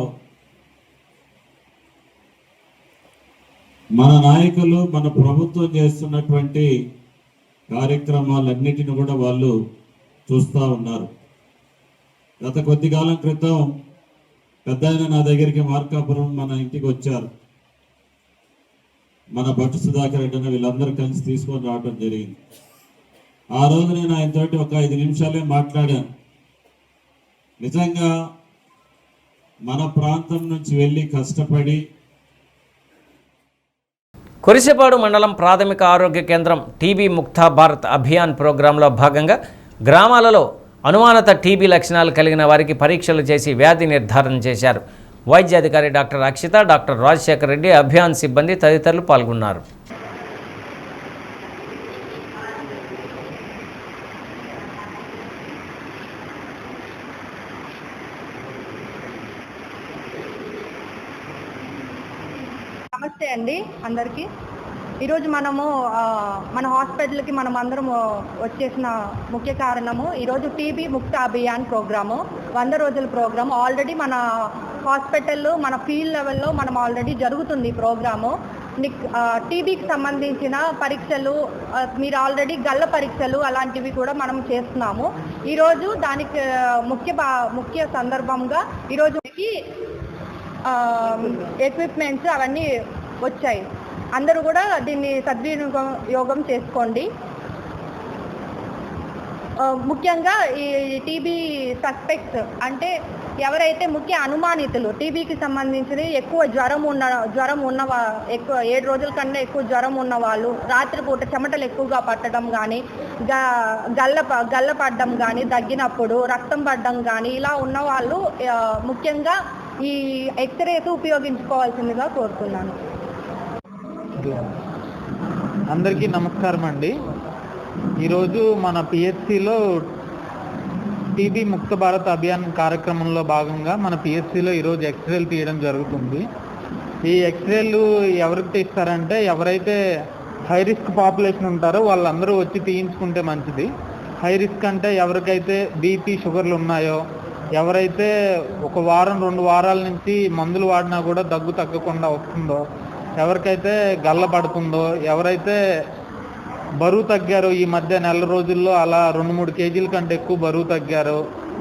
మన నాయకులు, మన ప్రభుత్వం చేస్తున్నటువంటి కార్యక్రమాలన్నిటిని కూడా వాళ్ళు చూస్తూ ఉన్నారు. గత కొద్ది కాలం క్రితం పెద్దాయన నా దగ్గరికి మార్కాపురం మన ఇంటికి వచ్చారు. మన భట్టు సుధాకర్ రెడ్డి వీళ్ళందరూ కలిసి తీసుకొని రావడం జరిగింది. ఆ రోజు నేను ఆయనతోటి ఒక 5 నిమిషాలే మాట్లాడాను. నిజంగా మన ప్రాంతం నుంచి వెళ్ళి కష్టపడి కురిసిపాడు మండలం ప్రాథమిక ఆరోగ్య కేంద్రం టీబీ ముక్త భారత్ అభియాన్ ప్రోగ్రాంలో భాగంగా గ్రామాలలో అనుమానిత టీబీ లక్షణాలు కలిగిన వారికి పరీక్షలు చేసి వ్యాధి నిర్ధారణ చేశారు. వైద్యాధికారి డాక్టర్ అక్షిత, డాక్టర్ రాజశేఖర్ రెడ్డి, అభియాన్ సిబ్బంది తదితరులు పాల్గొన్నారు. నమస్తే అండి అందరికీ. ఈరోజు మనము మన హాస్పిటల్కి మనం అందరం వచ్చేసిన ముఖ్య కారణము ఈరోజు టీబీ ముక్త అభియాన్ ప్రోగ్రాము, 100 రోజుల ప్రోగ్రామ్. ఆల్రెడీ మన హాస్పిటల్లో మన ఫీల్డ్ లెవెల్లో మనం ఆల్రెడీ జరుగుతుంది ఈ ప్రోగ్రాము. టీబీకి సంబంధించిన పరీక్షలు, మీరు ఆల్రెడీ గల్ల పరీక్షలు అలాంటివి కూడా మనం చేస్తున్నాము. ఈరోజు దానికి ముఖ్య సందర్భంగా ఈరోజు ఎక్విప్మెంట్స్ అవన్నీ వచ్చాయి. అందరూ కూడా దీన్ని సద్వినియోగం చేసుకోండి. ముఖ్యంగా ఈ టీబీ సస్పెక్ట్స్ అంటే ఎవరైతే ముఖ్య అనుమానితులు, టీబీకి సంబంధించి ఎక్కువ జ్వరం ఉన్న ఎక్కువ 7 రోజుల కన్నా ఎక్కువ జ్వరం ఉన్న వాళ్ళు, రాత్రిపూట చెమటలు ఎక్కువగా పట్టడం కానీ, గల్ల పడడం కానీ, దగ్గినప్పుడు రక్తం పడడం కానీ ఇలా ఉన్న వాళ్ళు ముఖ్యంగా ఈ ఎక్స్రేస్ ఉపయోగించుకోవాల్సిందిగా కోరుతున్నాను. అందరికీ నమస్కారం అండి. ఈరోజు మన పిహెచ్సిలో టీబీ ముక్త భారత్ అభియాన్ కార్యక్రమంలో భాగంగా మన పిహెచ్సిలో ఈరోజు ఎక్స్రేలు తీయడం జరుగుతుంది. ఈ ఎక్స్రేలు ఎవరికి తీస్తారంటే ఎవరైతే హై రిస్క్ పాపులేషన్ ఉంటారో వాళ్ళందరూ వచ్చి తీయించుకుంటే మంచిది. హై రిస్క్ అంటే ఎవరికైతే బీపీ, షుగర్లు ఉన్నాయో, ఎవరైతే 1 వారం 2 వారాల నుంచి మందులు వాడినా కూడా దగ్గు తగ్గకుండా వస్తుందో, ఎవరికైతే గల్ల పడుతుందో, ఎవరైతే బరువు తగ్గారో, ఈ మధ్య నెల రోజుల్లో అలా 2-3 కేజీల కంటే ఎక్కువ బరువు తగ్గారో,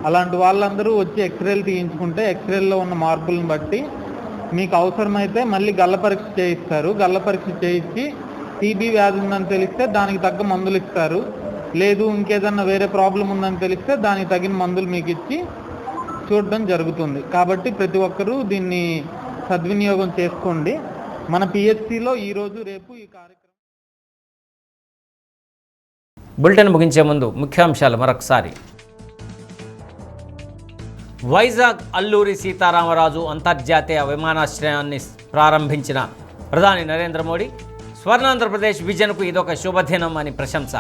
అలాంటి వాళ్ళందరూ వచ్చి ఎక్స్రేలు తీయించుకుంటే ఎక్స్రేల్లో ఉన్న మార్పులను బట్టి మీకు అవసరమైతే మళ్ళీ గల్ల పరీక్ష చేయిస్తారు. గల్ల పరీక్ష చేయించి టీబీ వ్యాధి ఉందని తెలిస్తే దానికి తగ్గ మందులు ఇస్తారు. లేదు ఇంకేదన్నా వేరే ప్రాబ్లం ఉందని తెలిస్తే దానికి తగిన మందులు మీకు ఇచ్చి చూడడం జరుగుతుంది. కాబట్టి ప్రతి ఒక్కరూ దీన్ని సద్వినియోగం చేసుకోండి. మన పిహెచ్సిలో ఈరోజు రేపు ఈ కార్యక్రమం. బులెటిన్ ముగించే ముందు ముఖ్యాంశాలు మరొకసారి. వైజాగ్ అల్లూరి సీతారామరాజు అంతర్జాతీయ విమానాశ్రయాన్ని ప్రారంభించిన ప్రధాని నరేంద్ర మోడీ, స్వర్ణాంధ్రప్రదేశ్ విజన్కు ఇదొక శుభదినం అని ప్రశంస.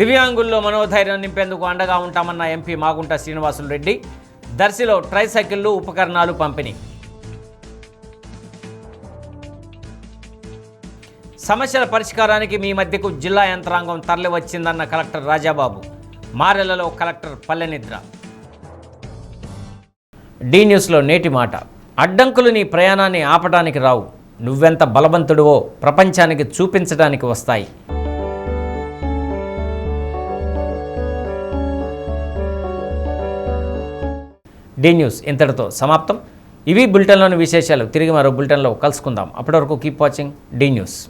దివ్యాంగుల్లో మనోధైర్యం నింపేందుకు అండగా ఉంటామన్న ఎంపీ మాగుంట శ్రీనివాసులు రెడ్డి. దర్శిలో ట్రైసైకిళ్లు, ఉపకరణాలు పంపిణీ. సమస్యల పరిష్కారానికి మీ మధ్యకు జిల్లా యంత్రాంగం తరలివచ్చిందన్న కలెక్టర్ రాజాబాబు. మారెలలో కలెక్టర్ పల్లెనిద్ర. డి న్యూస్లో నేటి మాట. అడ్డంకులు నీ ప్రయాణాన్ని ఆపడానికి రావు, నువ్వెంత బలవంతుడివో ప్రపంచానికి చూపించడానికి వస్తాయి. డి న్యూస్ ఇంతటితో సమాప్తం. ఇవి బులెటిన్లోని విశేషాలు. తిరిగి మరో బులెటిన్లో కలుసుకుందాం. అప్పటి వరకు కీప్ వాచింగ్ డి న్యూస్.